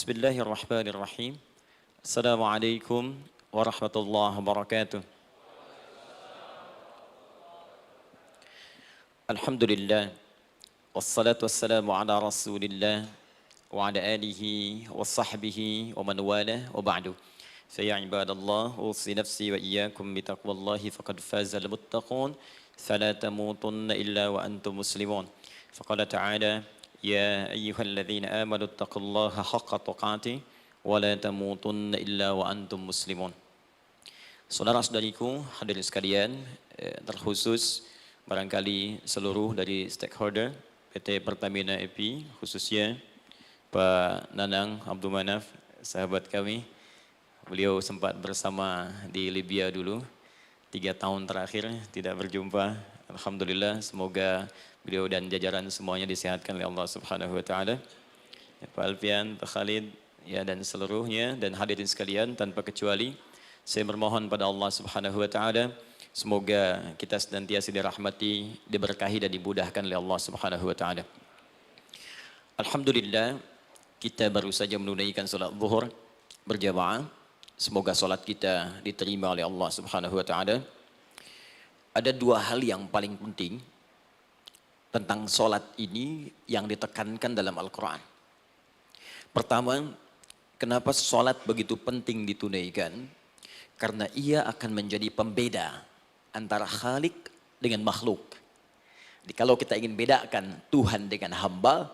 Bismillahirrahmanirrahim. Assalamualaikum warahmatullahi wabarakatuh. Alhamdulillah. Wassalatu wassalamu ala rasulillah wa ala alihi wa sahbihi wa man wala wa ba'du. Faya ibadallah, usi nafsi wa iyyakum bitaqwallahi faqad fazal muttaqun. Fala tamutunna illa wa antum muslimun. Faqala ta'ala, ya ayyuhalladzina amanu taqullaha haqqa tuqatih wa la tamutunna illa wa antum muslimun. Saudara-saudariku hadirin sekalian, terkhusus barangkali seluruh dari stakeholder PT Pertamina EP, khususnya Pak Nanang Abdul Manaf, sahabat kami. Beliau sempat bersama di Libya dulu, 3 tahun terakhir tidak berjumpa. Alhamdulillah, semoga beliau dan jajaran semuanya disehatkan oleh Allah Subhanahu wa taala. Ya, Pak Alfian, Pak Khalid, ya dan seluruhnya dan hadirin sekalian tanpa kecuali, saya bermohon pada Allah Subhanahu wa taala semoga kita senantiasa dirahmati, diberkahi dan dimudahkan oleh Allah Subhanahu wa taala. Alhamdulillah, kita baru saja menunaikan salat zuhur berjamaah. Semoga salat kita diterima oleh Allah Subhanahu wa taala. Ada 2 hal yang paling penting tentang solat ini yang ditekankan dalam Al-Quran. Pertama, kenapa solat begitu penting ditunaikan? Karena ia akan menjadi pembeda antara Khalik dengan makhluk. Jadi kalau kita ingin bedakan Tuhan dengan hamba,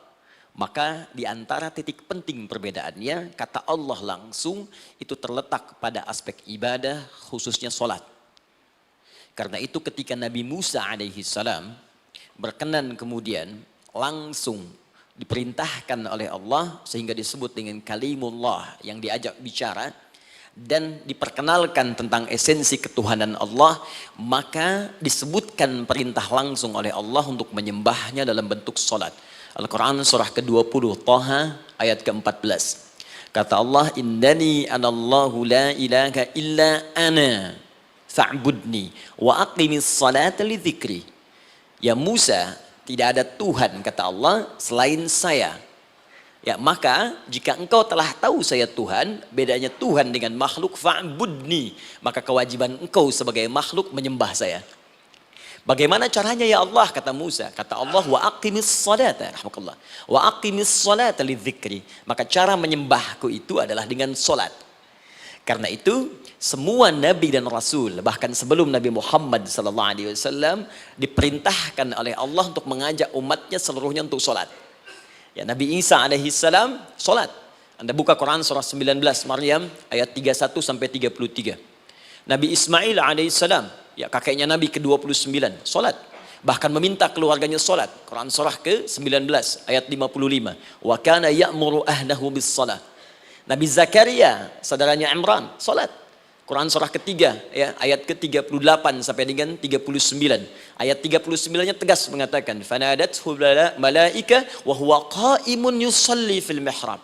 maka di antara titik penting perbedaannya, kata Allah langsung itu terletak pada aspek ibadah, khususnya solat. Karena itu ketika Nabi Musa alaihi salam berkenan kemudian langsung diperintahkan oleh Allah sehingga disebut dengan kalimullah yang diajak bicara dan diperkenalkan tentang esensi ketuhanan Allah, maka disebutkan perintah langsung oleh Allah untuk menyembahnya dalam bentuk salat. Al-Quran surah ke-20 Taha ayat ke-14. Kata Allah, innani anallahu la ilaha illa ana fa'budni wa aqimis salata li dzikri. Ya Musa, tidak ada Tuhan kata Allah selain saya. Ya maka jika engkau telah tahu saya Tuhan, bedanya Tuhan dengan makhluk, fa'budni, maka kewajiban engkau sebagai makhluk menyembah saya. Bagaimana caranya ya Allah, kata Musa? Kata Allah, wa aqimis salata, rahmatullah, wa aqimis salata li dzikri. Maka cara menyembahku itu adalah dengan salat. Karena itu semua nabi dan rasul, bahkan sebelum Nabi Muhammad SAW, diperintahkan oleh Allah untuk mengajak umatnya seluruhnya untuk sholat. Ya, Nabi Isa alaihissalam sholat. Anda buka Quran surah 19 Maryam ayat 31 sampai 33. Nabi Ismail alaihissalam, ya kakeknya Nabi ke-29, sholat. Bahkan meminta keluarganya sholat. Quran surah ke-19 ayat 55. Wa kana ya'muru ahlahu bis salah. Nabi Zakaria, saudaranya Imran, salat. Quran surah ketiga, ya, ayat ke-38 sampai dengan 39. Ayat 39-nya tegas mengatakan, "Fanadathu malaika wa huwa qa'imun yusalli fil mihrab."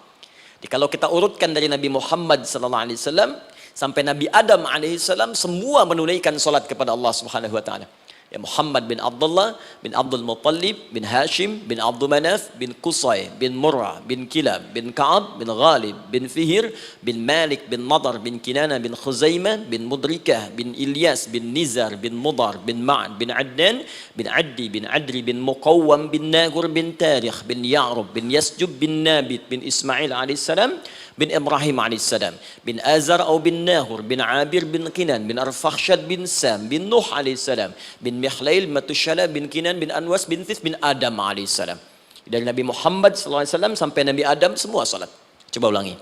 Jadi kalau kita urutkan dari Nabi Muhammad sallallahu alaihi wasallam sampai Nabi Adam alaihi salam, semua menunaikan salat kepada Allah Subhanahu wa taala. Ya Muhammad bin Abdullah bin Abdul Muttalib bin Hashim bin Abdul Manaf bin Qusay bin Murrah bin Kilab bin Ka'ab bin Ghalib bin Fihir bin Malik bin Nadar bin Kinana bin Khuzaimah bin Mudrikah bin Ilyas bin Nizar bin Mudar bin Ma'ad bin Adnan bin Addi bin Adri bin Muqawwam bin Nagur bin Tarikh bin Ya'rub bin Yasjub bin Nabit bin Ismail alaihissalam bin Ibrahim alaihissalam bin Azar atau bin Nahur bin Abir bin Kinan bin Arfakhshad bin Sam bin Nuh alaihissalam bin Mihlail Matushala bin Kinan bin Anwas bin Thith bin Adam alaihissalam. Dari Nabi Muhammad SAW sampai Nabi Adam semua salat. Coba ulangi.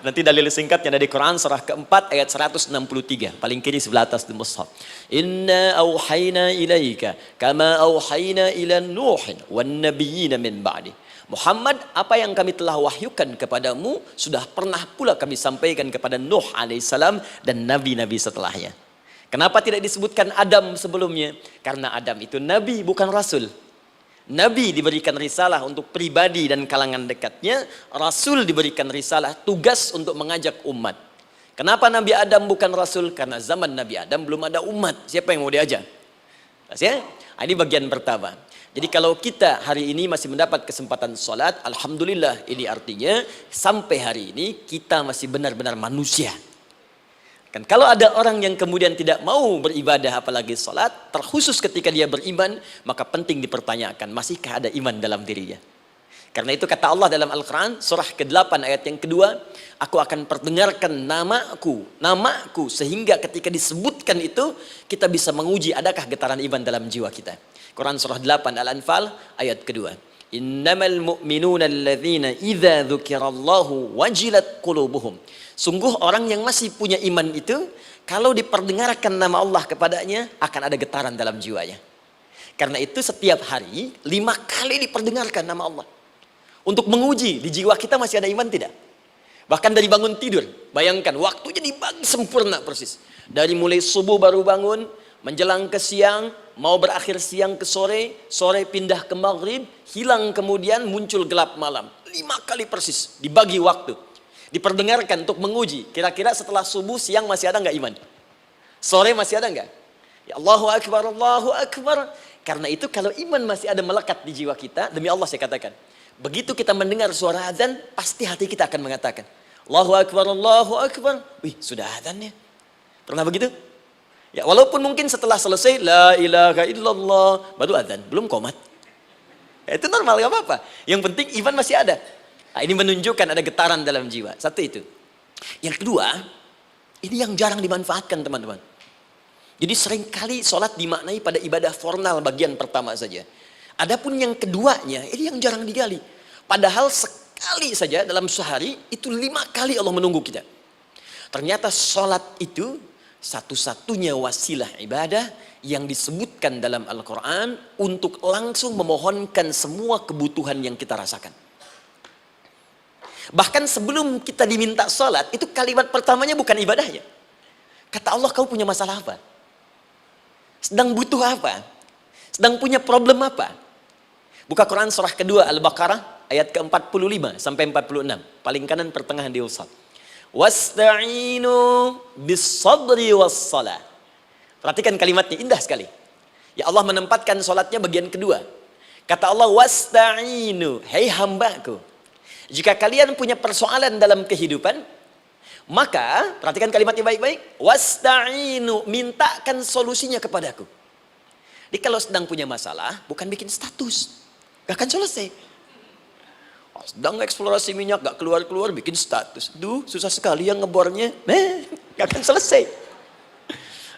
Nanti dalil singkatnya dari Quran surah keempat ayat 163, paling kiri sebelah atas di mushaf. Inna auhayna ilaika kama auhayna ila Nuhin wan nabiyina min ba'di. Muhammad, apa yang kami telah wahyukan kepadamu sudah pernah pula kami sampaikan kepada Nuh alaihissalam dan nabi-nabi setelahnya. Kenapa tidak disebutkan Adam sebelumnya? Karena Adam itu nabi bukan rasul. Nabi diberikan risalah untuk pribadi dan kalangan dekatnya, rasul diberikan risalah tugas untuk mengajak umat. Kenapa Nabi Adam bukan rasul? Karena zaman Nabi Adam belum ada umat. Siapa yang mau diajak? Ya? Ini bagian pertama. Jadi kalau kita hari ini masih mendapat kesempatan sholat, alhamdulillah, ini artinya sampai hari ini kita masih benar-benar manusia. Kan kalau ada orang yang kemudian tidak mau beribadah apalagi sholat, terkhusus ketika dia beriman, maka penting dipertanyakan, masihkah ada iman dalam dirinya? Karena itu kata Allah dalam Al-Quran, surah ke-8 ayat yang kedua, aku akan perdengarkan namaku, sehingga ketika disebutkan itu, kita bisa menguji adakah getaran iman dalam jiwa kita. Quran surah 8 Al-Anfal ayat kedua. Innamal mu'minuna alladzina idza dzukirallahu wajilat qulubuhum. Sungguh orang yang masih punya iman itu, kalau diperdengarkan nama Allah kepadanya, akan ada getaran dalam jiwanya. Karena itu setiap hari 5 kali diperdengarkan nama Allah. Untuk menguji di jiwa kita masih ada iman tidak? Bahkan dari bangun tidur, bayangkan waktunya dibagi sempurna persis. Dari mulai subuh baru bangun, menjelang ke siang, mau berakhir siang ke sore, sore pindah ke maghrib, hilang kemudian muncul gelap malam. 5 kali persis dibagi waktu. Diperdengarkan untuk menguji. Kira-kira setelah subuh siang masih ada nggak iman? Sore masih ada nggak? Ya Allahu Akbar, Allahu Akbar. Karena itu kalau iman masih ada melekat di jiwa kita, demi Allah saya katakan, begitu kita mendengar suara azan, pasti hati kita akan mengatakan, Allahu Akbar, Allahu Akbar. Wih, sudah azannya. Pernah begitu? Ya, walaupun mungkin setelah selesai, La ilaha illallah, baru azan, belum qomat. Ya, itu normal, gak apa-apa. Yang penting iman masih ada. Nah, ini menunjukkan ada getaran dalam jiwa. Satu itu. Yang kedua, ini yang jarang dimanfaatkan teman-teman. Jadi seringkali sholat dimaknai pada ibadah formal bagian pertama saja. Adapun yang keduanya, ini yang jarang digali. Padahal sekali saja dalam sehari, itu 5 kali Allah menunggu kita. Ternyata sholat itu satu-satunya wasilah ibadah yang disebutkan dalam Al-Quran untuk langsung memohonkan semua kebutuhan yang kita rasakan. Bahkan sebelum kita diminta sholat, itu kalimat pertamanya bukan ibadahnya. Kata Allah, kau punya masalah apa? Sedang butuh apa? Sedang punya problem apa? Buka Quran surah kedua Al-Baqarah ayat ke-45 sampai 46. Paling kanan pertengahan di usad. Wasta'inu bis-sabri was-salah. Perhatikan kalimatnya, indah sekali. Ya Allah menempatkan sholatnya bagian kedua. Kata Allah, wasta'inu, hei hambaku, jika kalian punya persoalan dalam kehidupan, maka, perhatikan kalimatnya baik-baik, wasta'inu, mintakan solusinya kepadaku. Jadi kalau sedang punya masalah, bukan bikin status, gak akan selesai. Sedang eksplorasi minyak, gak keluar-keluar, bikin status. Duh, susah sekali yang ngebornya, gak akan selesai.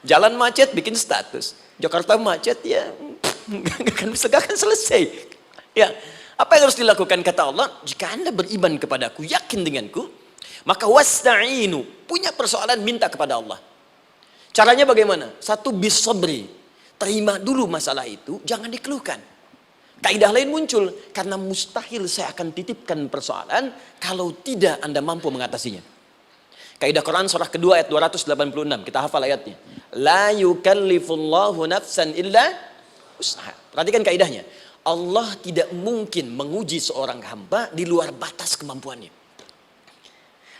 Jalan macet, bikin status. Jakarta macet, ya, gak akan selesai. Ya, apa yang harus dilakukan kata Allah? Jika Anda beriman kepadaku, yakin denganku, maka wasta'inu, punya persoalan minta kepada Allah. Caranya bagaimana? Satu, bis-sabri, terima dulu masalah itu, jangan dikeluhkan. Kaidah lain muncul, karena mustahil saya akan titipkan persoalan kalau tidak Anda mampu mengatasinya. Kaidah Quran surah kedua ayat 286, kita hafal ayatnya. La yukallifullahu nafsan illa usaha. Perhatikan kaidahnya. Allah tidak mungkin menguji seorang hamba di luar batas kemampuannya.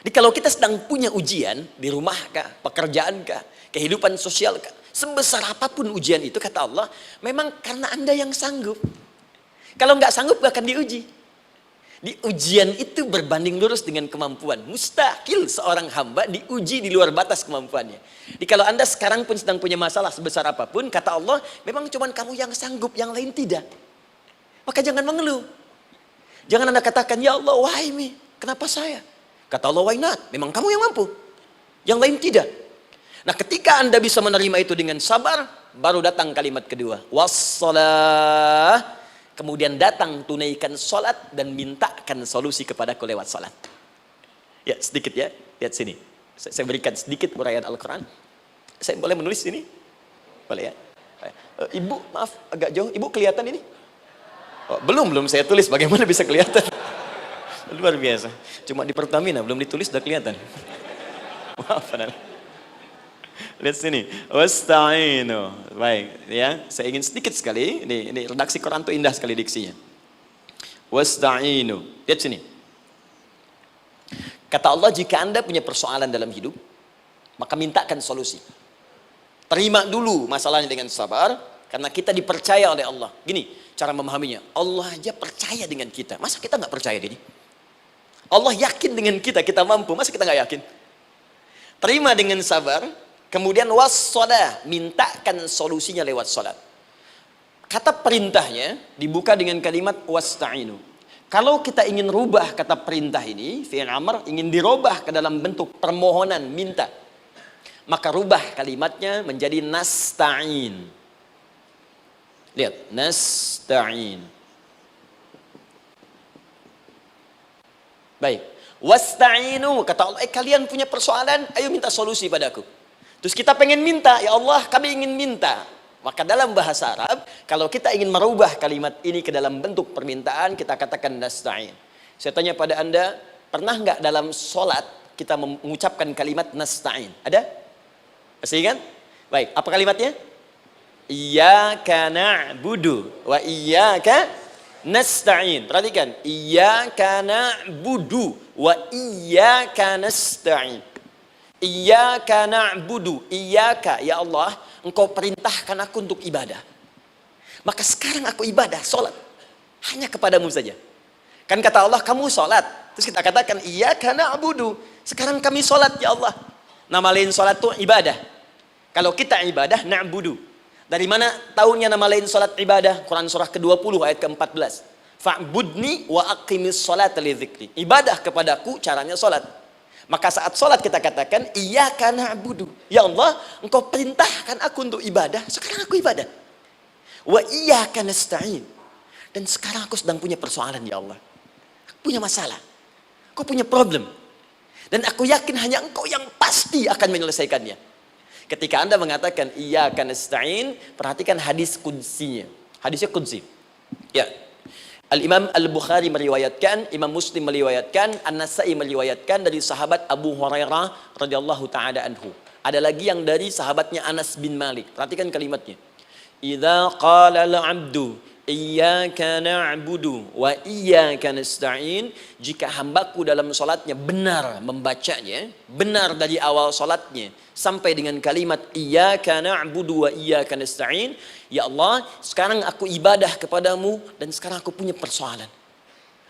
Jadi kalau kita sedang punya ujian di rumah kah, pekerjaan kah, kehidupan sosial kah, sebesar apapun ujian itu kata Allah, memang karena Anda yang sanggup. Kalau nggak sanggup gak akan diuji. Di ujian itu berbanding lurus dengan kemampuan. Mustahil seorang hamba diuji di luar batas kemampuannya. Jadi kalau Anda sekarang pun sedang punya masalah sebesar apapun, kata Allah, memang cuma kamu yang sanggup, yang lain tidak. Maka jangan mengeluh. Jangan Anda katakan, ya Allah, why me? Kenapa saya? Kata Allah, why not? Memang kamu yang mampu. Yang lain tidak. Nah, ketika Anda bisa menerima itu dengan sabar, baru datang kalimat kedua. Wassalah. Kemudian datang tunaikan sholat dan mintakan solusi kepadaku lewat sholat. Ya, sedikit ya. Lihat sini. Saya berikan sedikit uraian Al-Quran. Saya boleh menulis sini? Boleh ya? Ibu, maaf, agak jauh. Ibu kelihatan ini? Oh, belum saya tulis, bagaimana bisa kelihatan? Luar biasa. Cuma di Pertamina belum ditulis udah kelihatan. Maaf, lihat sini. Wasta'inu. Baik, ya. Saya ingin sedikit sekali. Ini redaksi Quran tuh indah sekali diksinya. Wasta'inu. Lihat sini. Kata Allah, jika Anda punya persoalan dalam hidup, maka mintakan solusi. Terima dulu masalahnya dengan sabar, karena kita dipercaya oleh Allah. Gini, cara memahaminya. Allah aja percaya dengan kita. Masa kita nggak percaya diri? Allah yakin dengan kita, kita mampu. Masa kita nggak yakin? Terima dengan sabar. Kemudian wassalah, mintakan solusinya lewat salat. Kata perintahnya dibuka dengan kalimat wasta'inu. Kalau kita ingin rubah kata perintah ini, fi'il amr, ingin dirubah ke dalam bentuk permohonan, minta, maka rubah kalimatnya menjadi nasta'in. Lihat, nasta'in. Baik. Wasta'inu, kata Allah, kalian punya persoalan, ayo minta solusi padaku. Terus kita pengen minta, ya Allah, kami ingin minta. Maka dalam bahasa Arab, kalau kita ingin merubah kalimat ini ke dalam bentuk permintaan, kita katakan nasta'in. Saya tanya pada Anda, pernah nggak dalam sholat kita mengucapkan kalimat nasta'in? Ada? Masih ingat? Baik, apa kalimatnya? Iyyaka na'budu wa iyyaka nasta'in. Perhatikan, iyyaka na'budu wa iyyaka nasta'in. Iyyaka na'budu, iyyaka, ya Allah, Engkau perintahkan aku untuk ibadah. Maka sekarang aku ibadah, sholat. Hanya kepadamu saja. Kan kata Allah, kamu sholat. Terus kita katakan, iyyaka na'budu. Sekarang kami sholat, ya Allah. Nama lain sholat itu ibadah. Kalau kita ibadah, na'budu. Dari mana tahunnya nama lain sholat ibadah? Quran surah ke-20 ayat ke-14. Fa'budni wa aqimis sholata li dzikri. Ibadah kepadaku, caranya sholat. Maka saat sholat kita katakan, iyyaka na'budu. Ya Allah, Engkau perintahkan aku untuk ibadah. Sekarang aku ibadah. Wa iyyaka nasta'in. Dan sekarang aku sedang punya persoalan, ya Allah. Aku punya masalah. Aku punya problem. Dan aku yakin hanya Engkau yang pasti akan menyelesaikannya. Ketika Anda mengatakan, iyyaka nasta'in, perhatikan hadis qudsinya. Hadisnya qudsi. Ya. Al-Imam Al-Bukhari meriwayatkan, Imam Muslim meriwayatkan, An-Nasai meriwayatkan dari sahabat Abu Hurairah radhiyallahu taala anhu. Ada lagi yang dari sahabatnya Anas bin Malik. Perhatikan kalimatnya. Idza qala al-'abdu iyyaka na'budu wa iyyaka nasta'in, jika hambaku dalam salatnya benar membacanya, benar dari awal salatnya sampai dengan kalimat iyyaka na'budu wa iyyaka nasta'in, ya Allah, sekarang aku ibadah kepadamu dan sekarang aku punya persoalan.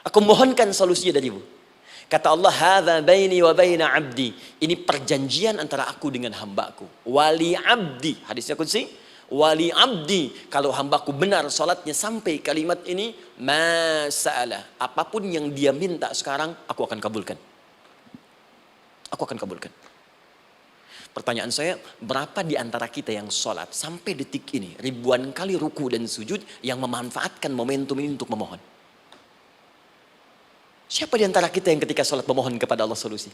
Aku mohonkan solusinya darimu. Kata Allah, hadza baini wa baina 'abdi. Ini perjanjian antara aku dengan hambaku. Wali 'abdi. Hadisnya qudsi. Wali 'abdi, kalau hambaku benar salatnya sampai kalimat ini, masalah, apapun yang dia minta sekarang, aku akan kabulkan. Aku akan kabulkan. Pertanyaan saya, berapa di antara kita yang sholat sampai detik ini, ribuan kali ruku dan sujud, yang memanfaatkan momentum ini untuk memohon? Siapa di antara kita yang ketika sholat memohon kepada Allah solusi?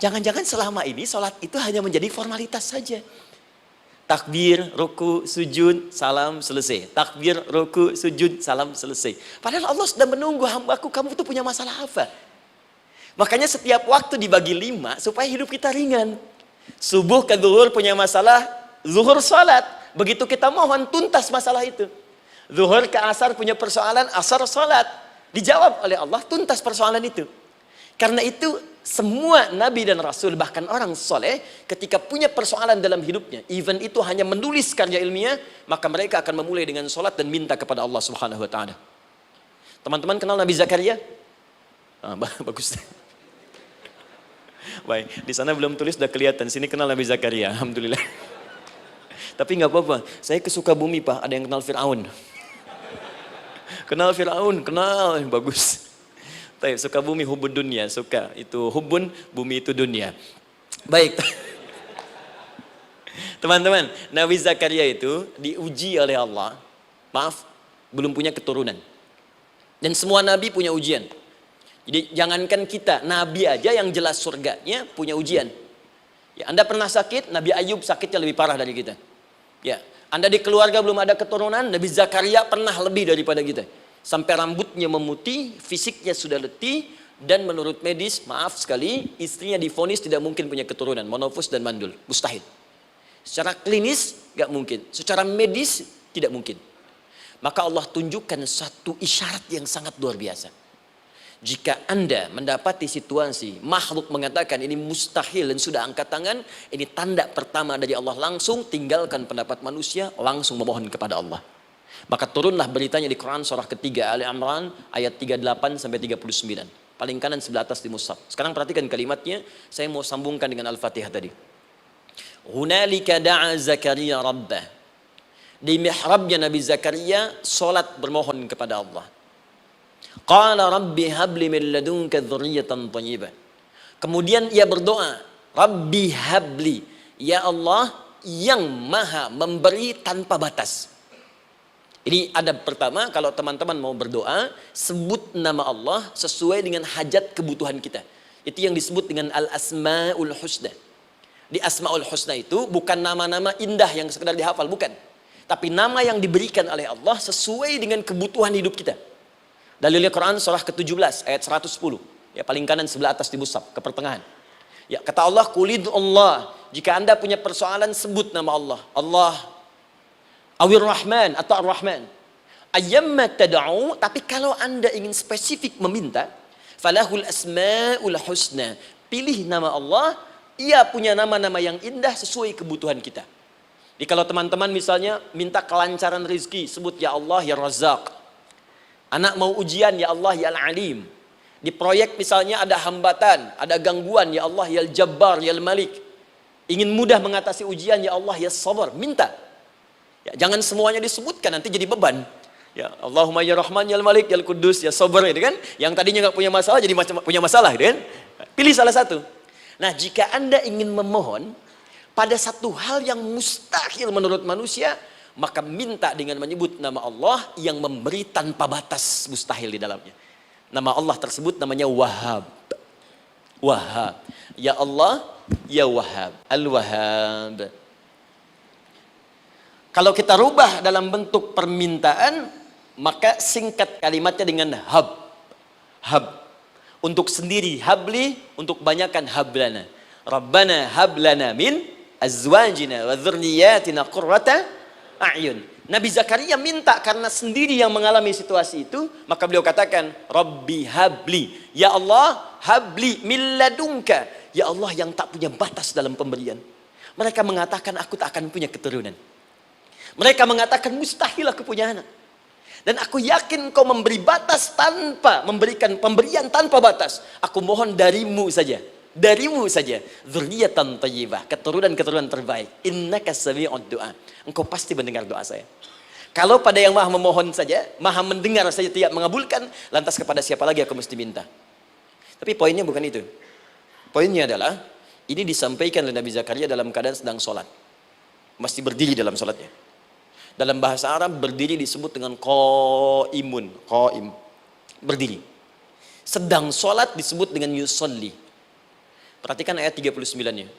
Jangan-jangan selama ini sholat itu hanya menjadi formalitas saja. Takbir, ruku, sujud, salam, selesai. Takbir, ruku, sujud, salam, selesai. Padahal Allah sudah menunggu hambaku, kamu tuh punya masalah apa? Makanya setiap waktu dibagi 5 supaya hidup kita ringan. Subuh ke zuhur punya masalah, zuhur salat. Begitu kita mohon, tuntas masalah itu. Zuhur ke asar punya persoalan, asar salat. Dijawab oleh Allah, tuntas persoalan itu. Karena itu semua nabi dan rasul, bahkan orang soleh, ketika punya persoalan dalam hidupnya, even itu hanya menulis karya ilmiah, maka mereka akan memulai dengan sholat dan minta kepada Allah Subhanahu Wa Taala. Teman-teman kenal Nabi Zakaria? Bagus. Baik, di sana belum tulis, sudah kelihatan. Sini kenal Nabi Zakaria, alhamdulillah. Tapi nggak apa-apa. Saya ke Sukabumi, Pak. Ada yang kenal Fir'aun? Kenal Fir'aun, kenal, bagus. Sukabumi hubun dunia, suka itu hubun, bumi itu dunia. Baik. Teman-teman, Nabi Zakaria itu diuji oleh Allah. Maaf, belum punya keturunan. Dan semua nabi punya ujian. Jadi jangankan kita, nabi aja yang jelas surganya punya ujian. Ya, Anda pernah sakit, Nabi Ayub sakitnya lebih parah dari kita. Ya, Anda di keluarga belum ada keturunan, Nabi Zakaria pernah lebih daripada kita. Sampai rambutnya memutih, fisiknya sudah letih, dan menurut medis, maaf sekali, istrinya divonis tidak mungkin punya keturunan, monofus dan mandul, mustahil. Secara klinis, gak mungkin. Secara medis, tidak mungkin. Maka Allah tunjukkan satu isyarat yang sangat luar biasa. Jika Anda mendapati situasi, makhluk mengatakan ini mustahil dan sudah angkat tangan, ini tanda pertama dari Allah, langsung tinggalkan pendapat manusia, langsung memohon kepada Allah. Maka turunlah beritanya di Quran surah ketiga Ali Imran ayat 38 sampai 39. Paling kanan sebelah atas di mushaf. Sekarang perhatikan kalimatnya, saya mau sambungkan dengan Al-Fatihah tadi. Hunalika da'a Zakaria rabbah. Di mihrabnya Nabi Zakaria salat bermohon kepada Allah. Qala rabbi habli min ladunka dzurriyyatan thayyibah. Kemudian ia berdoa, Rabbi habli, ya Allah yang maha memberi tanpa batas. Ini adab pertama, kalau teman-teman mau berdoa, sebut nama Allah sesuai dengan hajat kebutuhan kita. Itu yang disebut dengan al-asma'ul husna. Di asma'ul husna itu bukan nama-nama indah yang sekedar dihafal, bukan. Tapi nama yang diberikan oleh Allah sesuai dengan kebutuhan hidup kita. Dalilnya Quran surah ke-17 ayat 110. Ya, paling kanan sebelah atas di mushaf, ke pertengahan. Ya, kata Allah, Qulid Allah. Jika Anda punya persoalan, sebut nama Allah. Allah Awir Rahman atau Ar-Rahman. Ayyamma tad'u, tapi kalau Anda ingin spesifik meminta, falahul asmaul husna. Pilih nama Allah, ia punya nama-nama yang indah sesuai kebutuhan kita. Jadi kalau teman-teman misalnya minta kelancaran rezeki, sebut ya Allah ya Razzaq. Anak mau ujian, ya Allah ya Al-Alim. Di proyek misalnya ada hambatan, ada gangguan, ya Allah ya Al-Jabbar ya Al-Malik. Ingin mudah mengatasi ujian, ya Allah ya Sabar. Minta. Ya, jangan semuanya disebutkan, nanti jadi beban. Ya, Allahumma ya Rahman ya Al-Malik ya Al-Quddus ya Sabar, gitu kan? Yang tadinya nggak punya masalah jadi punya masalah, gitu kan? Pilih salah satu. Nah, jika Anda ingin memohon pada satu hal yang mustahil menurut manusia, maka minta dengan menyebut nama Allah yang memberi tanpa batas, mustahil di dalamnya. Nama Allah tersebut namanya Wahhab. Wahhab. Ya Allah, ya Wahhab. Al-Wahhab. Kalau kita rubah dalam bentuk permintaan, maka singkat kalimatnya dengan hab. Hab. Untuk sendiri habli, untuk banyakkan hablana. Rabbana hablana min azwajina wa dzurriyyatina qurrata a'yun. Nabi Zakaria minta karena sendiri yang mengalami situasi itu, maka beliau katakan, Rabbi habli. Ya Allah, habli min ladunka. Ya Allah yang tak punya batas dalam pemberian. Mereka mengatakan aku tak akan punya keturunan. Mereka mengatakan mustahil aku punya anak. Dan aku yakin kau memberi batas tanpa memberikan pemberian tanpa batas. Aku mohon darimu saja. Darimu saja. Dzurriyyatan thayyibah, keturunan-keturunan terbaik. Innaka sami'ud du'a. Engkau pasti mendengar doa saya. Kalau pada yang maha memohon saja, maha mendengar saja tidak mengabulkan, lantas kepada siapa lagi aku mesti minta? Tapi poinnya bukan itu. Poinnya adalah ini disampaikan oleh Nabi Zakaria dalam keadaan sedang sholat. Masih berdiri dalam sholatnya. Dalam bahasa Arab berdiri disebut dengan qaimun, qaim, berdiri. Sedang sholat disebut dengan yusolli. Perhatikan ayat 39-nya.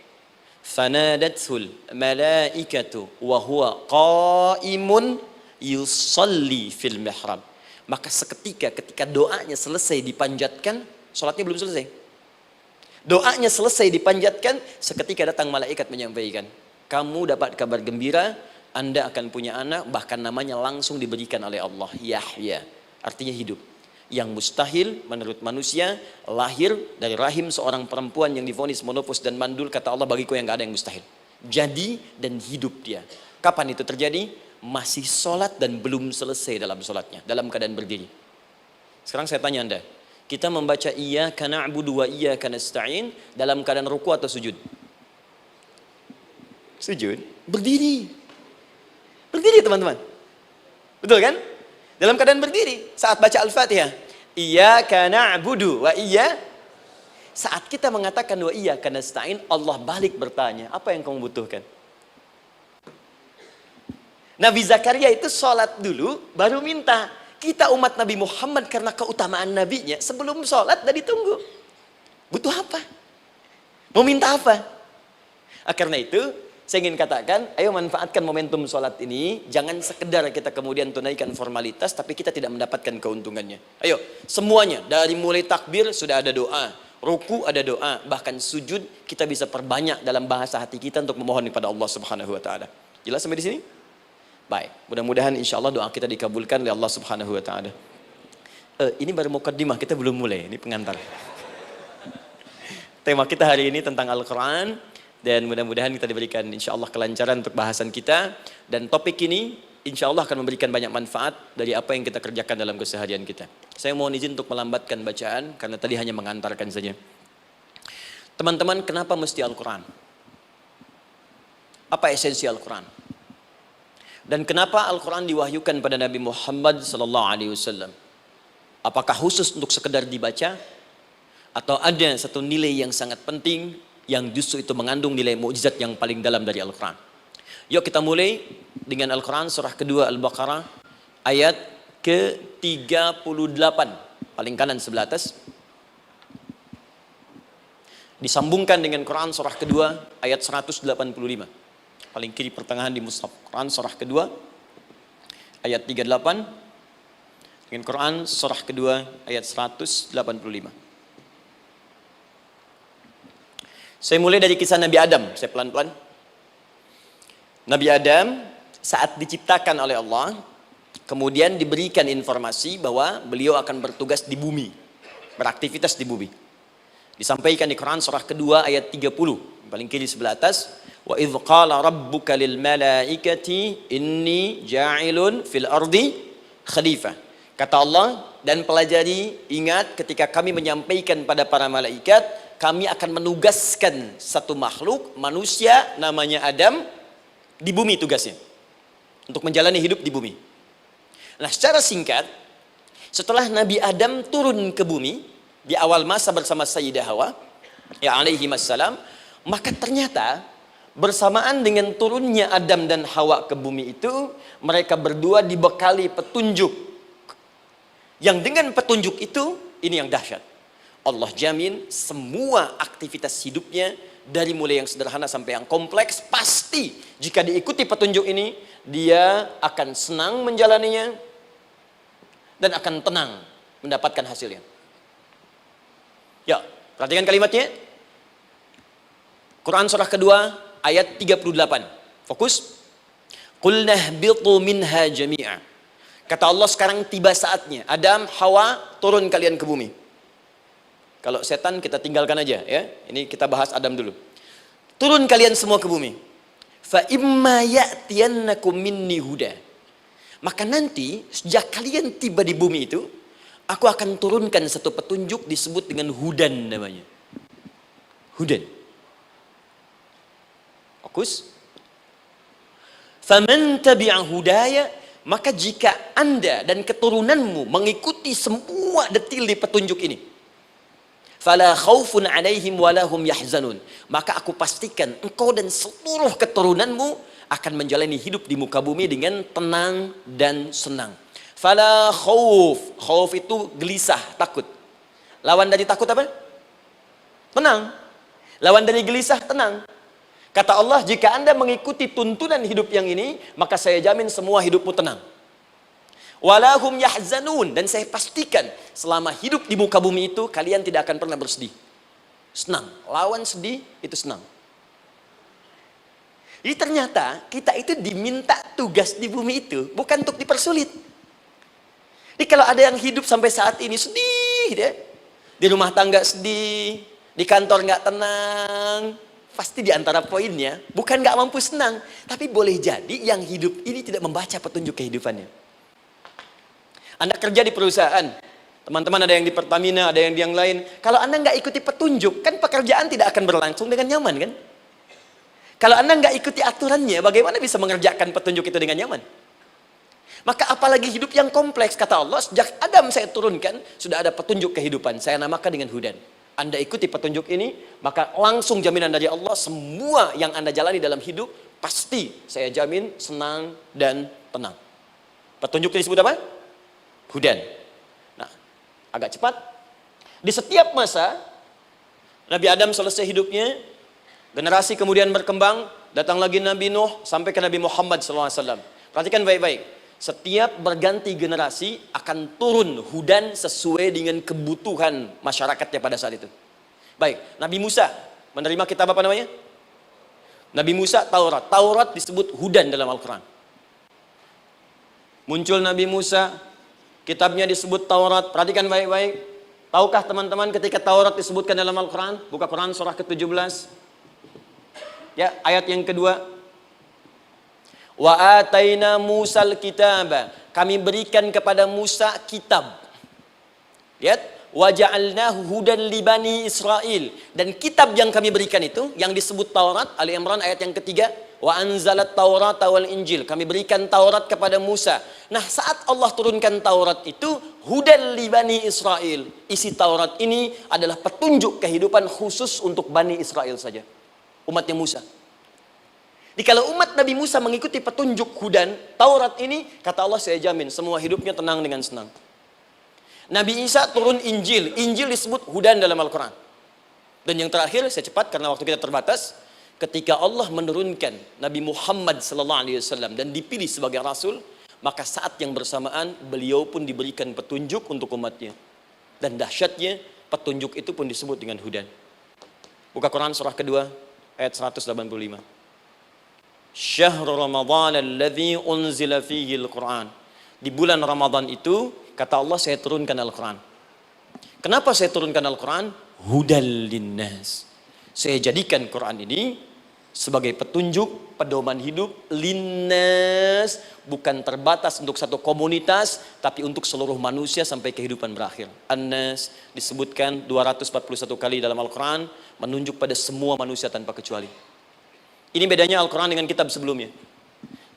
Fanadatul malaikatu wa huwa qaimun yusolli fil mihrab. Maka seketika ketika doanya selesai dipanjatkan, sholatnya belum selesai. Doanya selesai dipanjatkan, seketika datang malaikat menyampaikan, kamu dapat kabar gembira, Anda akan punya anak, bahkan namanya langsung diberikan oleh Allah, Yahya, artinya hidup. Yang mustahil menurut manusia, lahir dari rahim seorang perempuan yang divonis monopos dan mandul, kata Allah, bagiku yang gak ada yang mustahil. Jadi dan hidup dia. Kapan itu terjadi? Masih sholat dan belum selesai dalam sholatnya, dalam keadaan berdiri. Sekarang saya tanya Anda, kita membaca iyyaka na'budu wa iyyaka nasta'in dalam keadaan ruku atau sujud? Sujud, berdiri. Berdiri teman-teman. Betul kan? Dalam keadaan berdiri saat baca Al-Fatihah. Iyyaka na'budu wa saat kita mengatakan wa iyyaka nasta'in, Allah balik bertanya, apa yang kamu butuhkan? Nabi Zakaria itu sholat dulu baru minta. Kita umat Nabi Muhammad karena keutamaan nabinya, sebelum sholat udah ditunggu. Butuh apa? Mau minta apa? Karena itu saya ingin katakan, ayo manfaatkan momentum sholat ini. Jangan sekedar kita kemudian tunaikan formalitas, tapi kita tidak mendapatkan keuntungannya. Ayo, semuanya. Dari mulai takbir sudah ada doa. Ruku ada doa. Bahkan sujud kita bisa perbanyak dalam bahasa hati kita untuk memohon kepada Allah Subhanahu Wa Taala. Jelas sampai di sini? Baik. Mudah-mudahan insya Allah doa kita dikabulkan oleh Allah Subhanahu Wa Taala. Ini baru mukaddimah, kita belum mulai. Ini pengantar. Tema kita hari ini tentang Al-Quran. Dan mudah-mudahan kita diberikan insya Allah kelancaran untuk bahasan kita. Dan topik ini insya Allah akan memberikan banyak manfaat dari apa yang kita kerjakan dalam keseharian kita. Saya mohon izin untuk melambatkan bacaan, karena tadi hanya mengantarkan saja. Teman-teman, kenapa mesti Al-Quran? Apa esensi Al-Quran? Dan kenapa Al-Quran diwahyukan pada Nabi Muhammad SAW? Apakah khusus untuk sekedar dibaca? Atau ada satu nilai yang sangat penting yang justru itu mengandung nilai mukjizat yang paling dalam dari Al-Quran? Yuk kita mulai dengan Al-Quran surah kedua Al-Baqarah ayat ke-38, paling kanan sebelah atas. Disambungkan dengan Quran surah kedua ayat 185, paling kiri pertengahan di mushaf. Quran surah kedua ayat 38 dengan Quran surah kedua ayat 185. Saya mulai dari kisah Nabi Adam, saya pelan-pelan. Nabi Adam saat diciptakan oleh Allah, kemudian diberikan informasi bahwa beliau akan bertugas di bumi, beraktivitas di bumi. Disampaikan di Quran surah kedua ayat 30, paling kiri sebelah atas. Wa idh qala rabbuka lil malaikati inni ja'ilun fil ardi khalifah. Kata Allah, dan pelajari, ingat ketika kami menyampaikan pada para malaikat, kami akan menugaskan satu makhluk, manusia namanya Adam, di bumi tugasnya, untuk menjalani hidup di bumi. Nah, secara singkat, setelah Nabi Adam turun ke bumi di awal masa bersama Sayyidah Hawa, ya alaihi wassalam, maka ternyata bersamaan dengan turunnya Adam dan Hawa ke bumi itu, mereka berdua dibekali petunjuk. Yang dengan petunjuk itu, ini yang dahsyat. Allah jamin semua aktivitas hidupnya, dari mulai yang sederhana sampai yang kompleks, pasti jika diikuti petunjuk ini, dia akan senang menjalaninya dan akan tenang mendapatkan hasilnya. Ya, perhatikan kalimatnya. Quran surah kedua ayat 38. Fokus. Qul nahbitu minha jami'a. Kata Allah, sekarang tiba saatnya. Adam, Hawa, turun kalian ke bumi. Kalau setan kita tinggalkan aja ya. Ini kita bahas Adam dulu. Turun kalian semua ke bumi. Fa imma ya'tiyannakum minni huda. Maka nanti sejak kalian tiba di bumi itu, aku akan turunkan satu petunjuk disebut dengan hudan namanya. Hudan. Fokus. Faman tabi'a hudaya, maka jika Anda dan keturunanmu mengikuti semua detil di petunjuk ini, fala khaufun alaihim walahum yahzanun, maka aku pastikan engkau dan seluruh keturunanmu akan menjalani hidup di muka bumi dengan tenang dan senang. Fala khauf, khauf itu gelisah, takut. Lawan dari takut apa? Tenang. Lawan dari gelisah, tenang. Kata Allah, jika Anda mengikuti tuntunan hidup yang ini, maka saya jamin semua hidupmu tenang. Walahum yahzanun, dan saya pastikan selama hidup di muka bumi itu kalian tidak akan pernah bersedih. Senang, lawan sedih itu senang. Jadi ternyata kita itu diminta tugas di bumi itu bukan untuk dipersulit. Jadi kalau ada yang hidup sampai saat ini sedih deh, di rumah tangga sedih, di kantor nggak tenang, pasti di antara poinnya bukan nggak mampu senang, tapi boleh jadi yang hidup ini tidak membaca petunjuk kehidupannya. Anda kerja di perusahaan, teman-teman ada yang di Pertamina, ada yang di yang lain. Kalau Anda nggak ikuti petunjuk, kan pekerjaan tidak akan berlangsung dengan nyaman kan? Kalau Anda nggak ikuti aturannya, bagaimana bisa mengerjakan petunjuk itu dengan nyaman? Maka apalagi hidup yang kompleks, kata Allah, sejak Adam saya turunkan, sudah ada petunjuk kehidupan, saya namakan dengan hudan. Anda ikuti petunjuk ini, maka langsung jaminan dari Allah, semua yang Anda jalani dalam hidup, pasti saya jamin senang dan tenang. Petunjuk ini disebut apa? Hudan. Nah, agak cepat. Di setiap masa Nabi Adam selesai hidupnya, generasi kemudian berkembang, datang lagi Nabi Nuh sampai ke Nabi Muhammad SAW. Perhatikan baik-baik. Setiap berganti generasi akan turun hudan sesuai dengan kebutuhan masyarakatnya pada saat itu. Baik, Nabi Musa menerima kitab apa namanya? Nabi Musa Taurat. Taurat disebut hudan dalam Al-Quran. Muncul Nabi Musa, kitabnya disebut Taurat. Perhatikan baik-baik. Tahukah teman-teman ketika Taurat disebutkan dalam Al-Quran? Buka Quran surah ke-17. Ya, ayat yang kedua. Wa ataina Musal kitaba. Kami berikan kepada Musa kitab. Lihat, wa ja'alnahu hudan li bani Israil. Dan kitab yang kami berikan itu, yang disebut Taurat, Ali Imran ayat yang ketiga, wa anzalat Taurata wal Injil. Kami berikan Taurat kepada Musa. Nah, saat Allah turunkan Taurat itu, hudan li bani Israil. Isi Taurat ini adalah petunjuk kehidupan khusus untuk Bani Israel saja. Umatnya Musa. Jadi kalau umat Nabi Musa mengikuti petunjuk hudan, Taurat ini, kata Allah, saya jamin semua hidupnya tenang dengan senang. Nabi Isa turun Injil. Injil disebut hudan dalam Al-Quran. Dan yang terakhir, saya cepat karena waktu kita terbatas. Ketika Allah menurunkan Nabi Muhammad SAW dan dipilih sebagai Rasul, maka saat yang bersamaan beliau pun diberikan petunjuk untuk umatnya. Dan dahsyatnya, petunjuk itu pun disebut dengan hudan. Buka Quran surah kedua, ayat 185. Syahrul Ramadan alladzi unzila fihi al-Quran. Di bulan Ramadan itu, kata Allah, saya turunkan Al-Quran. Kenapa saya turunkan Al-Quran? Hudal linnas. Saya jadikan Quran ini sebagai petunjuk, pedoman hidup linnas, bukan terbatas untuk satu komunitas, tapi untuk seluruh manusia sampai kehidupan berakhir. An-Nas disebutkan 241 kali dalam Al-Quran, menunjuk pada semua manusia tanpa kecuali. Ini bedanya Al-Quran dengan kitab sebelumnya.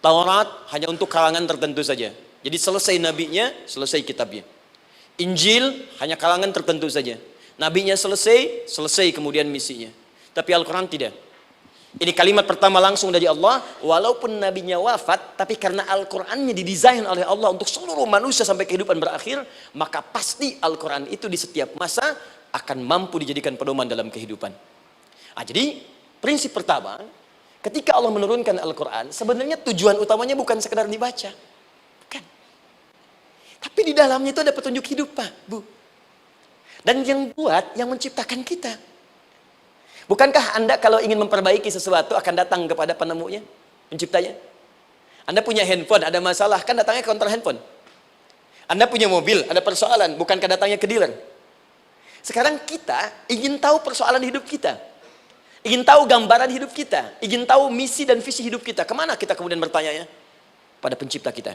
Taurat hanya untuk kalangan tertentu saja. Jadi selesai nabinya, selesai kitabnya. Injil hanya kalangan tertentu saja. Nabinya selesai, selesai kemudian misinya. Tapi Al-Quran tidak. Ini kalimat pertama langsung dari Allah. Walaupun nabinya wafat, tapi karena Al-Qurannya didesain oleh Allah untuk seluruh manusia sampai kehidupan berakhir, maka pasti Al-Quran itu di setiap masa akan mampu dijadikan pedoman dalam kehidupan. Nah, jadi prinsip pertama, ketika Allah menurunkan Al-Quran, sebenarnya tujuan utamanya bukan sekedar dibaca. Bukan. Tapi di dalamnya itu ada petunjuk hidup, Pak, Bu. Dan yang buat, yang menciptakan kita. Bukankah Anda kalau ingin memperbaiki sesuatu akan datang kepada penemunya, penciptanya? Anda punya handphone, ada masalah, kan datangnya ke counter handphone. Anda punya mobil, ada persoalan, bukankah datangnya ke dealer? Sekarang kita ingin tahu persoalan hidup kita. Ingin tahu gambaran hidup kita. Ingin tahu misi dan visi hidup kita. Kemana kita kemudian bertanya? Pada pencipta kita.